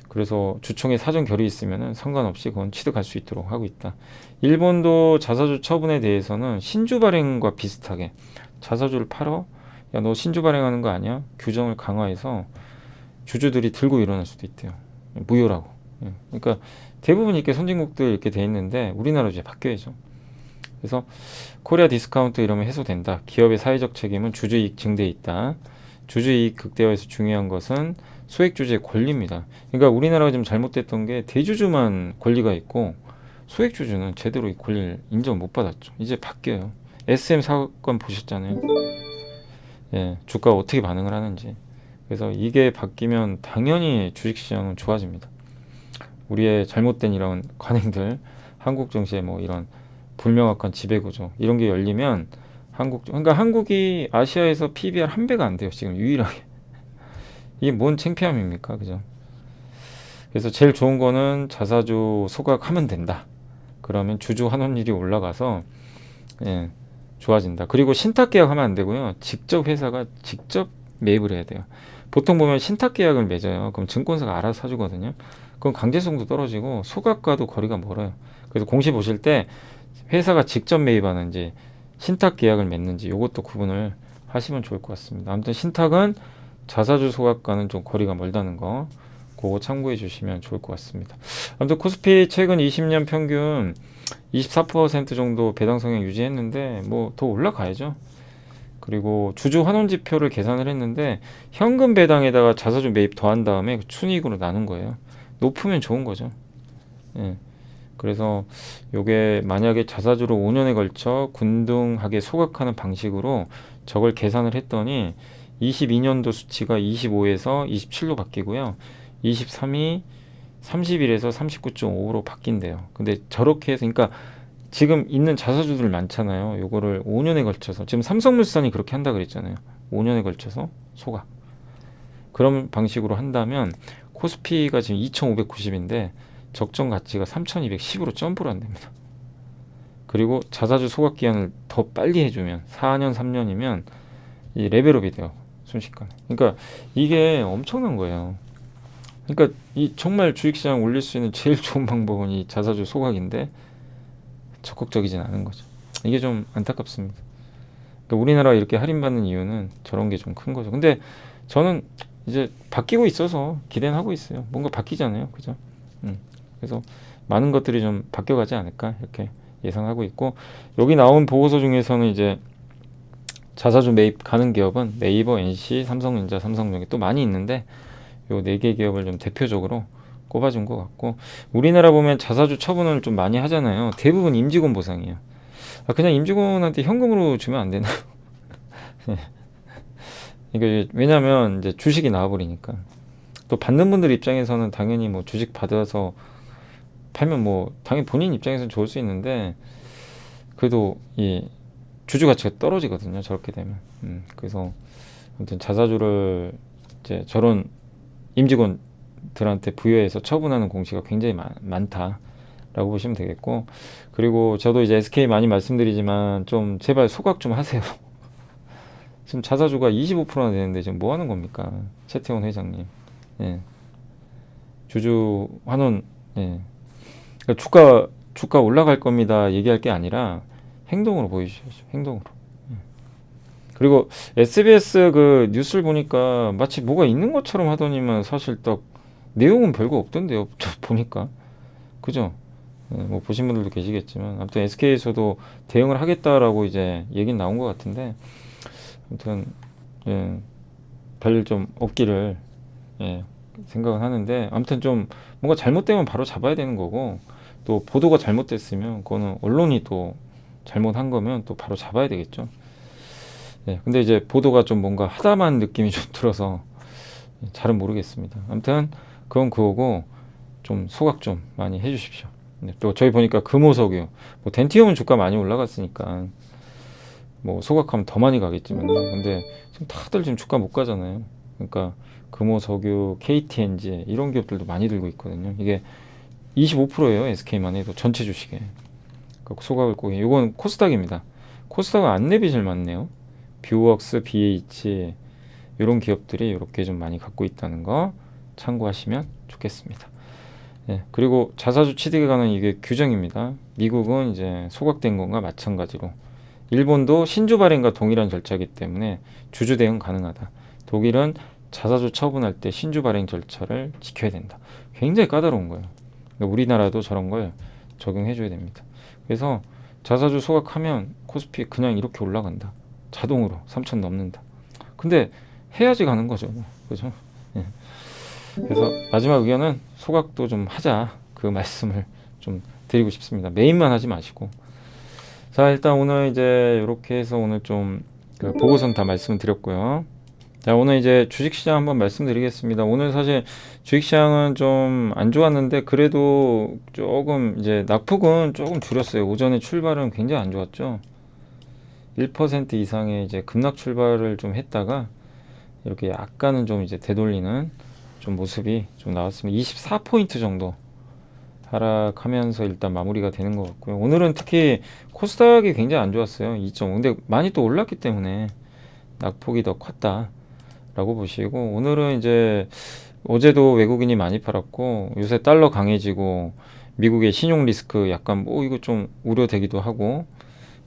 그래서 주총에 사전 결의 있으면은 상관없이 그건 취득할 수 있도록 하고 있다. 일본도 자사주 처분에 대해서는 신주 발행과 비슷하게 자사주를 팔어 야 너 신주 발행하는 거 아니야? 규정을 강화해서 주주들이 들고 일어날 수도 있대요. 무효라고. 예. 그러니까 대부분 이렇게 선진국들 이렇게 돼 있는데 우리나라도 이제 바뀌어야죠. 그래서 코리아 디스카운트 이러면 해소된다. 기업의 사회적 책임은 주주이익 증대에 있다. 주주이익 극대화에서 중요한 것은 소액주주의 권리입니다. 그러니까 우리나라가 좀 잘못됐던 게 대주주만 권리가 있고 소액주주는 제대로 이 권리를 인정 못 받았죠. 이제 바뀌어요. SM 사건 보셨잖아요. 예, 주가가 어떻게 반응을 하는지. 그래서 이게 바뀌면 당연히 주식시장은 좋아집니다. 우리의 잘못된 이런 관행들, 한국 증시의 뭐 이런 불명확한 지배구조 이런 게 열리면 그러니까 한국이 아시아에서 PBR 한 배가 안 돼요. 지금 유일하게. 이게 뭔 창피함입니까? 그죠? 그래서 제일 좋은 거는 자사주 소각하면 된다. 그러면 주주 환원율이 올라가서 예, 좋아진다. 그리고 신탁 계약하면 안 되고요. 직접 회사가 직접 매입을 해야 돼요. 보통 보면 신탁 계약을 맺어요. 그럼 증권사가 알아서 사주거든요. 그럼 강제성도 떨어지고 소각과도 거리가 멀어요. 그래서 공시 보실 때 회사가 직접 매입하는지 신탁 계약을 맺는지 이것도 구분을 하시면 좋을 것 같습니다. 아무튼 신탁은 자사주 소각과는 좀 거리가 멀다는 거 그거 참고해 주시면 좋을 것 같습니다. 아무튼 코스피 최근 20년 평균 24% 정도 배당 성향 유지했는데 뭐 더 올라가야죠. 그리고 주주 환원 지표를 계산을 했는데 현금 배당에다가 자사주 매입 더한 다음에 순이익으로 나눈 거예요. 높으면 좋은 거죠. 예. 그래서 요게 만약에 자사주로 5년에 걸쳐 균등하게 소각하는 방식으로 저걸 계산을 했더니 22년도 수치가 25에서 27로 바뀌고요. 23이 31에서 39.5로 바뀐대요. 근데 저렇게 해서 그러니까 지금 있는 자사주들 많잖아요. 요거를 5년에 걸쳐서 지금 삼성물산이 그렇게 한다 그랬잖아요. 5년에 걸쳐서 소각. 그런 방식으로 한다면 코스피가 지금 2,590인데 적정 가치가 3,210으로 점프를 한답니다. 그리고 자사주 소각 기한을 더 빨리 해주면 4년, 3년이면 이 레벨업이 돼요. 순식간에. 그러니까 이게 엄청난 거예요. 그러니까 이 정말 주식시장 올릴 수 있는 제일 좋은 방법은 이 자사주 소각인데 적극적이진 않은 거죠. 이게 좀 안타깝습니다. 그러니까 우리나라가 이렇게 할인받는 이유는 저런 게 좀 큰 거죠. 근데 저는 이제 바뀌고 있어서 기대는 하고 있어요. 뭔가 바뀌잖아요. 그죠? 그래서 많은 것들이 좀 바뀌어가지 않을까 이렇게 예상하고 있고 여기 나온 보고서 중에서는 이제 자사주 매입 가능 기업은 네이버, NC, 삼성전자, 삼성전기 또 많이 있는데 요 4개 기업을 좀 대표적으로 꼽아준 것 같고 우리나라 보면 자사주 처분을 좀 많이 하잖아요. 대부분 임직원 보상이에요. 그냥 임직원한테 현금으로 주면 안 되나? 이게 왜냐면 이제 주식이 나와버리니까 또 받는 분들 입장에서는 당연히 뭐 주식 받아서 팔면 뭐 당연히 본인 입장에서는 좋을 수 있는데 그래도 이 주주 가치가 떨어지거든요. 저렇게 되면. 그래서 아무튼 자사주를 이제 저런 임직원들한테 부여해서 처분하는 공시가 굉장히 많다라고 보시면 되겠고 그리고 저도 이제 SK 많이 말씀드리지만 좀 제발 소각 좀 하세요. 지금 자사주가 25%나 되는데 지금 뭐 하는 겁니까? 최태원 회장님. 예. 주주 환원, 예. 그러니까 주가 올라갈 겁니다 얘기할 게 아니라 행동으로 보여주셔야죠. 행동으로. 그리고 SBS 그 뉴스를 보니까 마치 뭐가 있는 것처럼 하더니만 사실 딱 내용은 별거 없던데요. 저 보니까. 그죠? 뭐 보신 분들도 계시겠지만 아무튼 SK에서도 대응을 하겠다라고 이제 얘기는 나온 것 같은데 아무튼 예, 별일 좀 없기를 예, 생각은 하는데 아무튼 좀 뭔가 잘못되면 바로 잡아야 되는 거고 또 보도가 잘못됐으면 그거는 언론이 또 잘못한 거면 또 바로 잡아야 되겠죠. 예, 근데 이제 보도가 좀 뭔가 하다만 느낌이 좀 들어서 잘은 모르겠습니다. 아무튼 그건 그거고 좀 소각 좀 많이 해주십시오. 네, 또 저희 보니까 금호석유, 뭐 덴티움은 주가 많이 올라갔으니까 뭐 소각하면 더 많이 가겠지만요. 근데 지금 다들 지금 주가 못 가잖아요. 그러니까 금호석유, KTNG 이런 기업들도 많이 들고 있거든요. 이게 25%예요. SK만 해도 전체 주식에. 그러니까 소각을 꼭 해. 이건 코스닥입니다. 코스닥은 안랩이 제일 많네요. 뷰웍스, BH 이런 기업들이 이렇게 좀 많이 갖고 있다는 거 참고하시면 좋겠습니다. 예, 그리고 자사주 취득에 관한 이게 규정입니다. 미국은 이제 소각된 것과 마찬가지로 일본도 신주 발행과 동일한 절차이기 때문에 주주 대응 가능하다. 독일은 자사주 처분할 때 신주 발행 절차를 지켜야 된다. 굉장히 까다로운 거예요. 그러니까 우리나라도 저런 걸 적용해줘야 됩니다. 그래서 자사주 소각하면 코스피 그냥 이렇게 올라간다. 자동으로 3,000 넘는다. 근데 해야지 가는 거죠. 그죠? 예. 그래서 마지막 의견은 소각도 좀 하자. 그 말씀을 좀 드리고 싶습니다. 메인만 하지 마시고. 자, 일단 오늘 이제 이렇게 해서 오늘 좀그 보고서는 다 말씀을 드렸고요. 자, 오늘 이제 주식시장 한번 말씀드리겠습니다. 오늘 사실 주식시장은 좀 안 좋았는데 그래도 조금 이제 낙폭은 조금 줄였어요. 오전에 출발은 굉장히 안 좋았죠. 1% 이상의 이제 급락 출발을 좀 했다가 이렇게 약간은 좀 이제 되돌리는 좀 모습이 좀 나왔습니다. 24포인트 정도 하락하면서 일단 마무리가 되는 것 같고요. 오늘은 특히 코스닥이 굉장히 안 좋았어요. 2.5. 근데 많이 또 올랐기 때문에 낙폭이 더 컸다라고 보시고 오늘은 이제 어제도 외국인이 많이 팔았고 요새 달러 강해지고 미국의 신용 리스크 약간 뭐 이거 좀 우려되기도 하고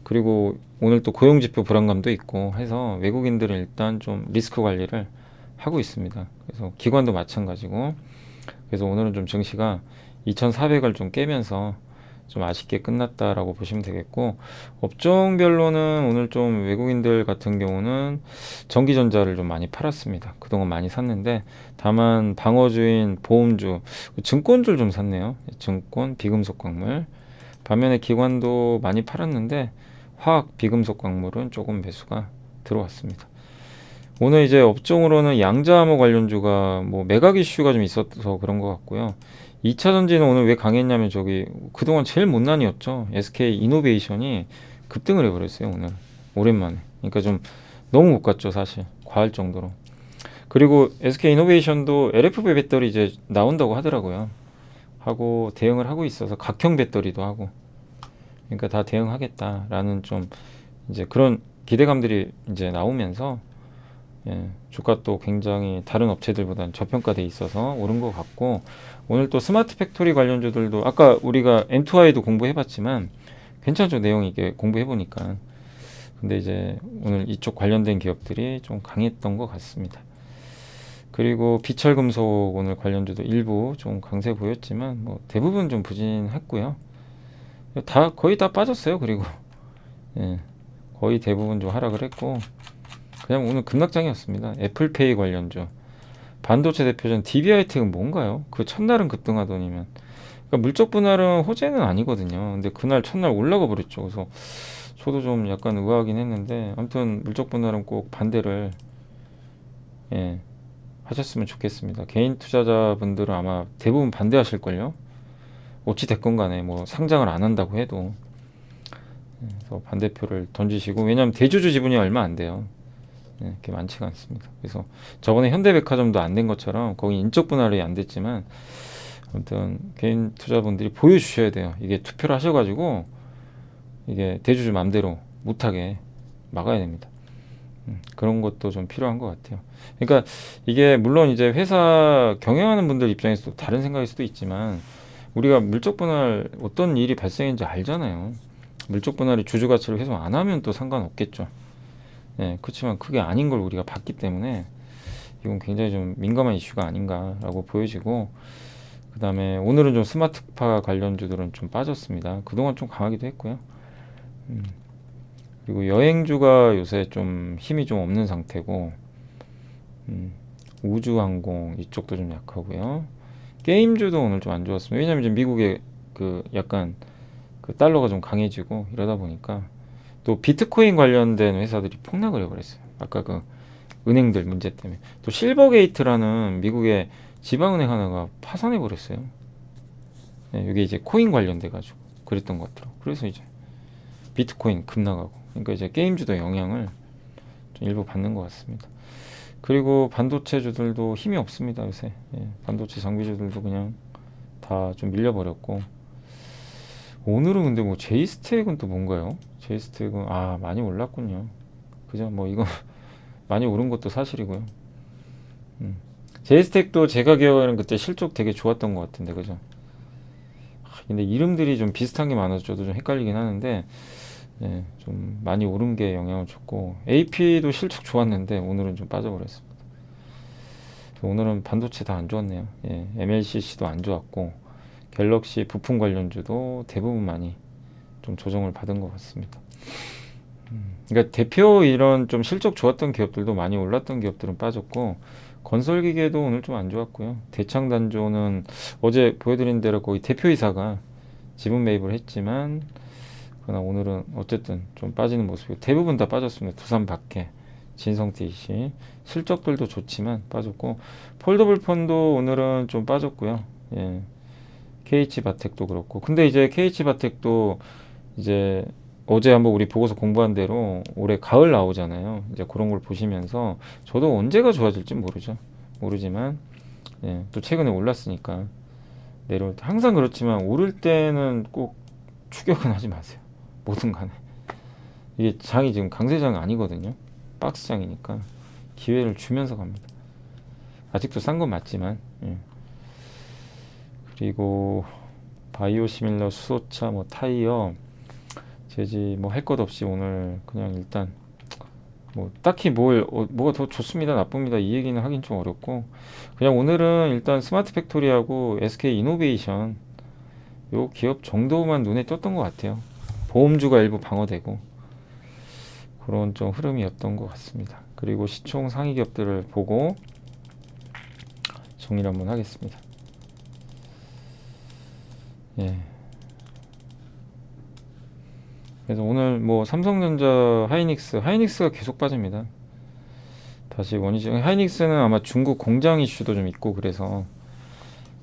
그리고 오늘 또 고용지표 불안감도 있고 해서 외국인들은 일단 좀 리스크 관리를 하고 있습니다. 그래서 기관도 마찬가지고 그래서 오늘은 좀 증시가 2400을 좀 깨면서 좀 아쉽게 끝났다라고 보시면 되겠고 업종별로는 오늘 좀 외국인들 같은 경우는 전기전자를 좀 많이 팔았습니다. 그동안 많이 샀는데 다만 방어주인 보험주, 증권주를 좀 샀네요. 증권, 비금속 광물 반면에 기관도 많이 팔았는데 화학, 비금속 광물은 조금 매수가 들어왔습니다. 오늘 이제 업종으로는 양자암호 관련주가 뭐 매각 이슈가 좀 있어서 그런 것 같고요. 2차전지는 오늘 왜 강했냐면 저기 그동안 제일 못난이었죠. SK 이노베이션이 급등을 해버렸어요. 오늘 오랜만에. 그러니까 좀 너무 못 갔죠. 사실 과할 정도로. 그리고 SK 이노베이션도 LFP 배터리 이제 나온다고 하더라고요. 하고 대응을 하고 있어서 각형 배터리도 하고 그러니까 다 대응하겠다라는 좀 이제 그런 기대감들이 이제 나오면서 예, 주가도 굉장히 다른 업체들보다는 저평가돼 있어서 오른 것 같고 오늘 또 스마트 팩토리 관련주들도 아까 우리가 M2I도 공부해봤지만 괜찮죠 내용이 이게 공부해보니까 근데 이제 오늘 이쪽 관련된 기업들이 좀 강했던 것 같습니다. 그리고 비철금속 오늘 관련주도 일부 좀 강세 보였지만 뭐 대부분 좀 부진했고요. 다 거의 다 빠졌어요. 그리고 예, 거의 대부분 좀 하락을 했고 그냥 오늘 급락장이었습니다. 애플페이 관련주 반도체 대표전 DB하이텍은 뭔가요? 그 첫날은 급등하더니만 그러니까 물적 분할은 호재는 아니거든요. 근데 그날 첫날 올라가 버렸죠. 그래서 저도 좀 약간 의아하긴 했는데 아무튼 물적 분할은 꼭 반대를 예, 하셨으면 좋겠습니다. 개인 투자자분들은 아마 대부분 반대하실걸요. 어찌 됐건 간에 뭐 상장을 안 한다고 해도 그래서 반대표를 던지시고 왜냐하면 대주주 지분이 얼마 안 돼요. 네, 그렇게 많지가 않습니다. 그래서 저번에 현대백화점도 안 된 것처럼 거기 인적 분할이 안 됐지만 아무튼 개인 투자분들이 보여주셔야 돼요. 이게 투표를 하셔가지고 이게 대주주 맘대로 못하게 막아야 됩니다. 그런 것도 좀 필요한 것 같아요. 그러니까 이게 물론 이제 회사 경영하는 분들 입장에서도 다른 생각일 수도 있지만 우리가 물적 분할 어떤 일이 발생했는지 알잖아요. 물적 분할이 주주 가치를 계속 안 하면 또 상관없겠죠. 예, 그렇지만 그게 아닌 걸 우리가 봤기 때문에 이건 굉장히 좀 민감한 이슈가 아닌가라고 보여지고, 그 다음에 오늘은 좀 스마트파 관련주들은 좀 빠졌습니다. 그동안 좀 강하기도 했고요. 음, 그리고 여행주가 요새 좀 힘이 좀 없는 상태고, 음, 우주항공 이쪽도 좀 약하고요. 게임주도 오늘 좀 안 좋았습니다. 왜냐면 이제 미국의 그 약간 그 달러가 좀 강해지고 이러다 보니까 또 비트코인 관련된 회사들이 폭락을 해버렸어요. 아까 그 은행들 문제 때문에. 또 실버게이트라는 미국의 지방은행 하나가 파산해 버렸어요. 네, 이게 이제 코인 관련돼 가지고 그랬던 것 같더라고. 그래서 이제 비트코인 급락하고. 그러니까 이제 게임주도 영향을 좀 일부 받는 것 같습니다. 그리고 반도체주들도 힘이 없습니다 요새. 예, 반도체 장비주들도 그냥 다 좀 밀려버렸고. 오늘은 근데 뭐 제이스택은 또 뭔가요? 제이스택은 많이 올랐군요. 그죠? 뭐 이거 많이 오른 것도 사실이고요. 제이스택도 제가 기억하는 그때 실적 되게 좋았던 것 같은데 그죠? 근데 이름들이 좀 비슷한 게 많아서 저도 좀 헷갈리긴 하는데, 예, 좀 많이 오른 게 영향을 줬고, AP도 실적 좋았는데 오늘은 좀 빠져버렸습니다. 오늘은 반도체 다 안 좋았네요. 예, MLCC도 안 좋았고, 갤럭시 부품 관련주도 대부분 많이 좀 조정을 받은 것 같습니다. 그러니까 대표 이런 좀 실적 좋았던 기업들도 많이 올랐던 기업들은 빠졌고, 건설기계도 오늘 좀 안 좋았고요. 대창단조는 어제 보여드린 대로 거의 대표이사가 지분 매입을 했지만, 그러나 오늘은 어쨌든 좀 빠지는 모습이고 대부분 다 빠졌습니다. 두산밖에. 진성TC 실적들도 좋지만 빠졌고, 폴더블 폰도 오늘은 좀 빠졌고요. 예. KH바텍도 그렇고. 근데 이제 KH바텍도 이제 어제 한번 우리 보고서 공부한 대로 올해 가을 나오잖아요. 이제 그런 걸 보시면서 저도 언제가 좋아질지 모르지만, 예, 또 최근에 올랐으니까 내려올 때 항상 그렇지만 오를 때는 꼭 추격은 하지 마세요. 뭐든 간에 이게 장이 지금 강세장 아니거든요. 박스장이니까 기회를 주면서 갑니다. 아직도 싼 건 맞지만. 예. 그리고 바이오시밀러, 수소차, 뭐 타이어, 재지 뭐 할 것 없이 오늘 그냥 일단 뭐 딱히 뭐가 더 좋습니다, 나쁩니다 이 얘기는 하긴 좀 어렵고, 그냥 오늘은 일단 스마트 팩토리하고 SK 이노베이션 요 기업 정도만 눈에 띄었던 것 같아요. 보험주가 일부 방어되고 그런 좀 흐름이었던 것 같습니다. 그리고 시총 상위 기업들을 보고 정리를 한번 하겠습니다. 예. 그래서 오늘 뭐 삼성전자, 하이닉스가 계속 빠집니다. 다시 원위치. 하이닉스는 아마 중국 공장 이슈도 좀 있고 그래서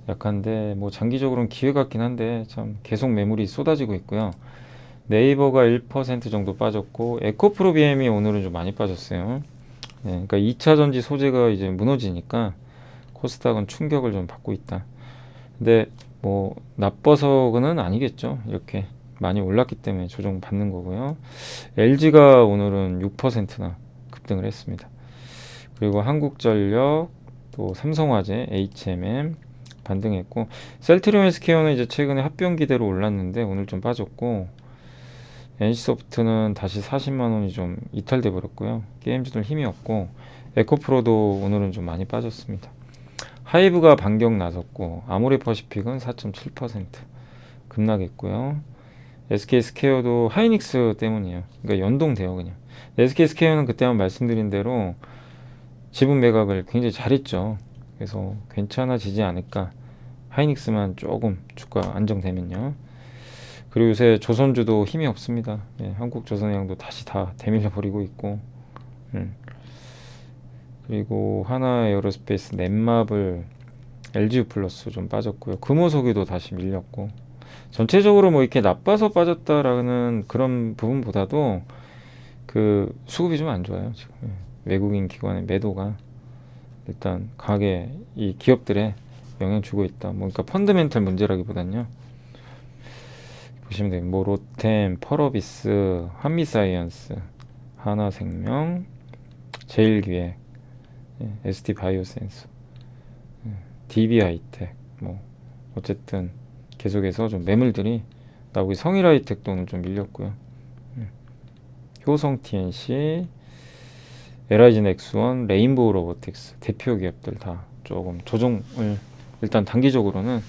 약한데, 뭐 장기적으로는 기회 같긴 한데 참 계속 매물이 쏟아지고 있고요. 네이버가 1% 정도 빠졌고, 에코프로비엠이 오늘은 좀 많이 빠졌어요. 네, 그러니까 2차 전지 소재가 이제 무너지니까 코스닥은 충격을 좀 받고 있다. 근데 뭐 나빠서는 아니겠죠. 이렇게 많이 올랐기 때문에 조정 받는 거고요. LG가 오늘은 6%나 급등을 했습니다. 그리고 한국전력, 또 삼성화재, HMM 반등했고, 셀트리온 SK는 이제 최근에 합병기대로 올랐는데 오늘 좀 빠졌고, NC소프트는 다시 40만 원이 좀 이탈돼 버렸고요. 게임주들 힘이 없고, 에코프로도 오늘은 좀 많이 빠졌습니다. 하이브가 반격 나섰고, 아모레퍼시픽은 4.7% 급락했고요. SK스퀘어도 하이닉스 때문이에요. 그러니까 연동돼요 그냥. SK스퀘어는 그때 한번 말씀드린 대로 지분 매각을 굉장히 잘했죠. 그래서 괜찮아지지 않을까. 하이닉스만 조금 주가 안정되면요. 그리고 요새 조선주도 힘이 없습니다. 예, 한국조선해양도 다시 다 대밀려 버리고 있고, 그리고 하나에어로스페이스, 넷마블, LGU 플러스 좀 빠졌고요. 금호석유도 다시 밀렸고, 전체적으로 뭐 이렇게 나빠서 빠졌다라는 그런 부분보다도 그 수급이 좀 안 좋아요 지금. 예, 외국인 기관의 매도가 일단 강하게 이 기업들에 영향 주고 있다. 뭐 그러니까 펀더멘털 문제라기보단요. 보시면 돼요. 뭐 롯템, 펄어비스, 한미사이언스, 하나생명, 제일기획, ST바이오센스, DB하이텍, 뭐 어쨌든 계속해서 좀 매물들이 나오고, 성일하이텍도 오늘 좀 밀렸고요. 효성 TNC, LIG 넥스원, 레인보우 로보틱스 대표 기업들 다 조금 조정을 일단 단기적으로는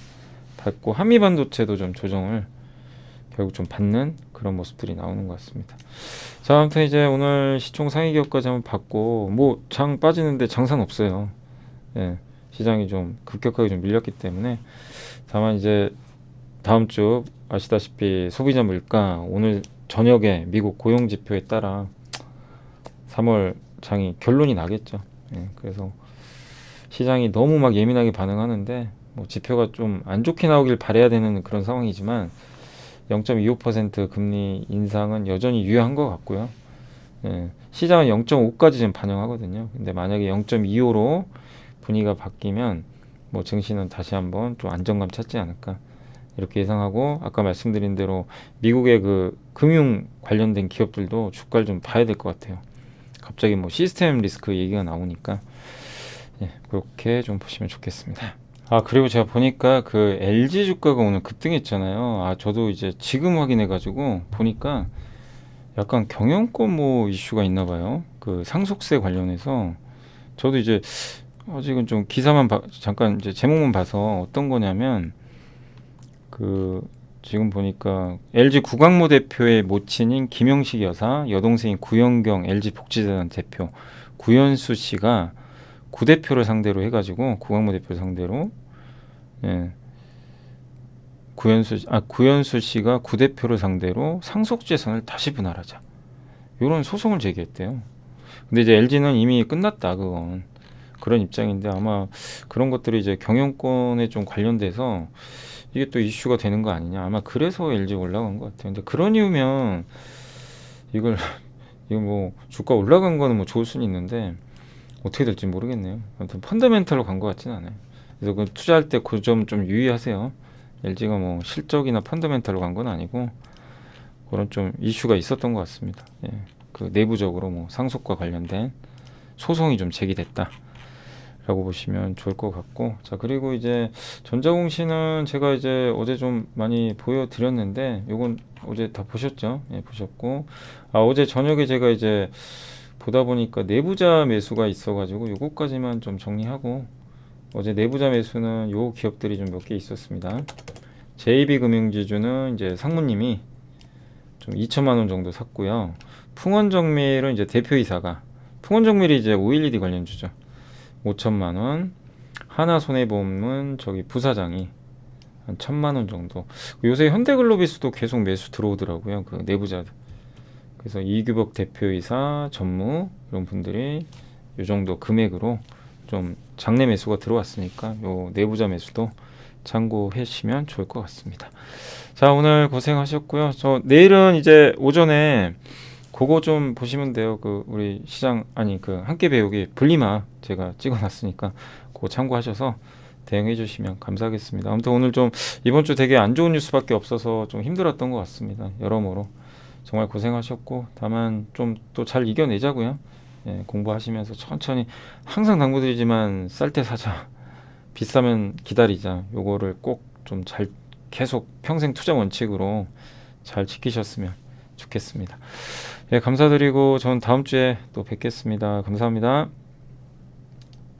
받고, 한미반도체도 좀 조정을 결국 좀 받는 그런 모습들이 나오는 것 같습니다. 자, 아무튼 이제 오늘 시총 상위 기업까지 한번 봤고, 뭐 장 빠지는데 장사는 없어요. 예, 시장이 좀 급격하게 좀 밀렸기 때문에. 다만 이제 다음 주 아시다시피 소비자 물가 오늘 저녁에 미국 고용 지표에 따라 3월 장이 결론이 나겠죠. 예, 그래서 시장이 너무 막 예민하게 반응하는데, 뭐 지표가 좀 안 좋게 나오길 바라야 되는 그런 상황이지만 0.25% 금리 인상은 여전히 유효한 것 같고요. 예, 시장은 0.5까지 지금 반영하거든요. 근데 만약에 0.25로 분위기가 바뀌면 뭐 증시는 다시 한번 좀 안정감 찾지 않을까 이렇게 예상하고, 아까 말씀드린 대로 미국의 그 금융 관련된 기업들도 주가를 좀 봐야 될 것 같아요. 갑자기 뭐 시스템 리스크 얘기가 나오니까, 예, 그렇게 좀 보시면 좋겠습니다. 아, 그리고 제가 보니까 그 LG 주가가 오늘 급등했잖아요. 아, 저도 이제 지금 확인해가지고 보니까 약간 경영권 뭐 이슈가 있나 봐요. 그 상속세 관련해서. 저도 이제 아직은 좀 기사만 잠깐 이제 제목만 봐서 어떤 거냐면, 그 지금 보니까 LG 구광모 대표의 모친인 김영식 여사, 여동생인 구영경 LG 복지재단 대표 구현수 씨가 구 대표를 상대로 해가지고, 구광모 대표를 상대로, 예, 구현수 씨가 구 대표를 상대로 상속재산을 다시 분할하자, 이런 소송을 제기했대요. 근데 이제 LG는 이미 끝났다, 그건. 그런 입장인데, 아마 그런 것들이 이제 경영권에 좀 관련돼서 이게 또 이슈가 되는 거 아니냐, 아마 그래서 LG 올라간 것 같아요. 근데 그런 이유면 이걸 이거 뭐 주가 올라간 거는 뭐 좋을 수는 있는데 어떻게 될지 모르겠네요. 아무튼 펀더멘털로 간 것 같지는 않아요. 그래서 그 투자할 때 그 점 좀 유의하세요. LG가 뭐 실적이나 펀더멘털로 간 건 아니고 그런 좀 이슈가 있었던 것 같습니다. 예, 그 내부적으로 뭐 상속과 관련된 소송이 좀 제기됐다 라고 보시면 좋을 것 같고. 자, 그리고 이제 전자공시는 제가 이제 어제 좀 많이 보여드렸는데, 요건 어제 다 보셨죠? 예, 보셨고. 아, 어제 저녁에 제가 이제 보다 보니까 내부자 매수가 있어가지고 요거까지만 좀 정리하고, 어제 내부자 매수는 요 기업들이 좀 몇 개 있었습니다. JB금융지주는 이제 상무님이 좀 2천만 원 정도 샀고요. 풍원정밀은 이제 대표이사가, 풍원정밀이 이제 OLED 관련주죠. 5천만 원. 하나손해보험은 저기 부사장이 한 1,000만 원 정도. 요새 현대글로비스도 계속 매수 들어오더라고요. 그 내부자들. 그래서 이규복 대표이사, 전무 이런 분들이 요 정도 금액으로 좀 장내 매수가 들어왔으니까 요 내부자 매수도 참고하시면 좋을 것 같습니다. 자, 오늘 고생하셨고요. 저 내일은 이제 오전에 그거 좀 보시면 돼요. 그 우리 시장, 아니 그 함께 배우기 분리마 제가 찍어놨으니까 그거 참고하셔서 대응해 주시면 감사하겠습니다. 아무튼 오늘 좀 이번 주 되게 안 좋은 뉴스밖에 없어서 좀 힘들었던 것 같습니다. 여러모로 정말 고생하셨고, 다만 좀 또 잘 이겨내자고요. 예, 공부하시면서 천천히, 항상 당부드리지만 쌀 때 사자, 비싸면 기다리자, 요거를 꼭 좀 잘 계속 평생 투자 원칙으로 잘 지키셨으면 좋겠습니다. 예, 감사드리고 전 다음 주에 또 뵙겠습니다. 감사합니다.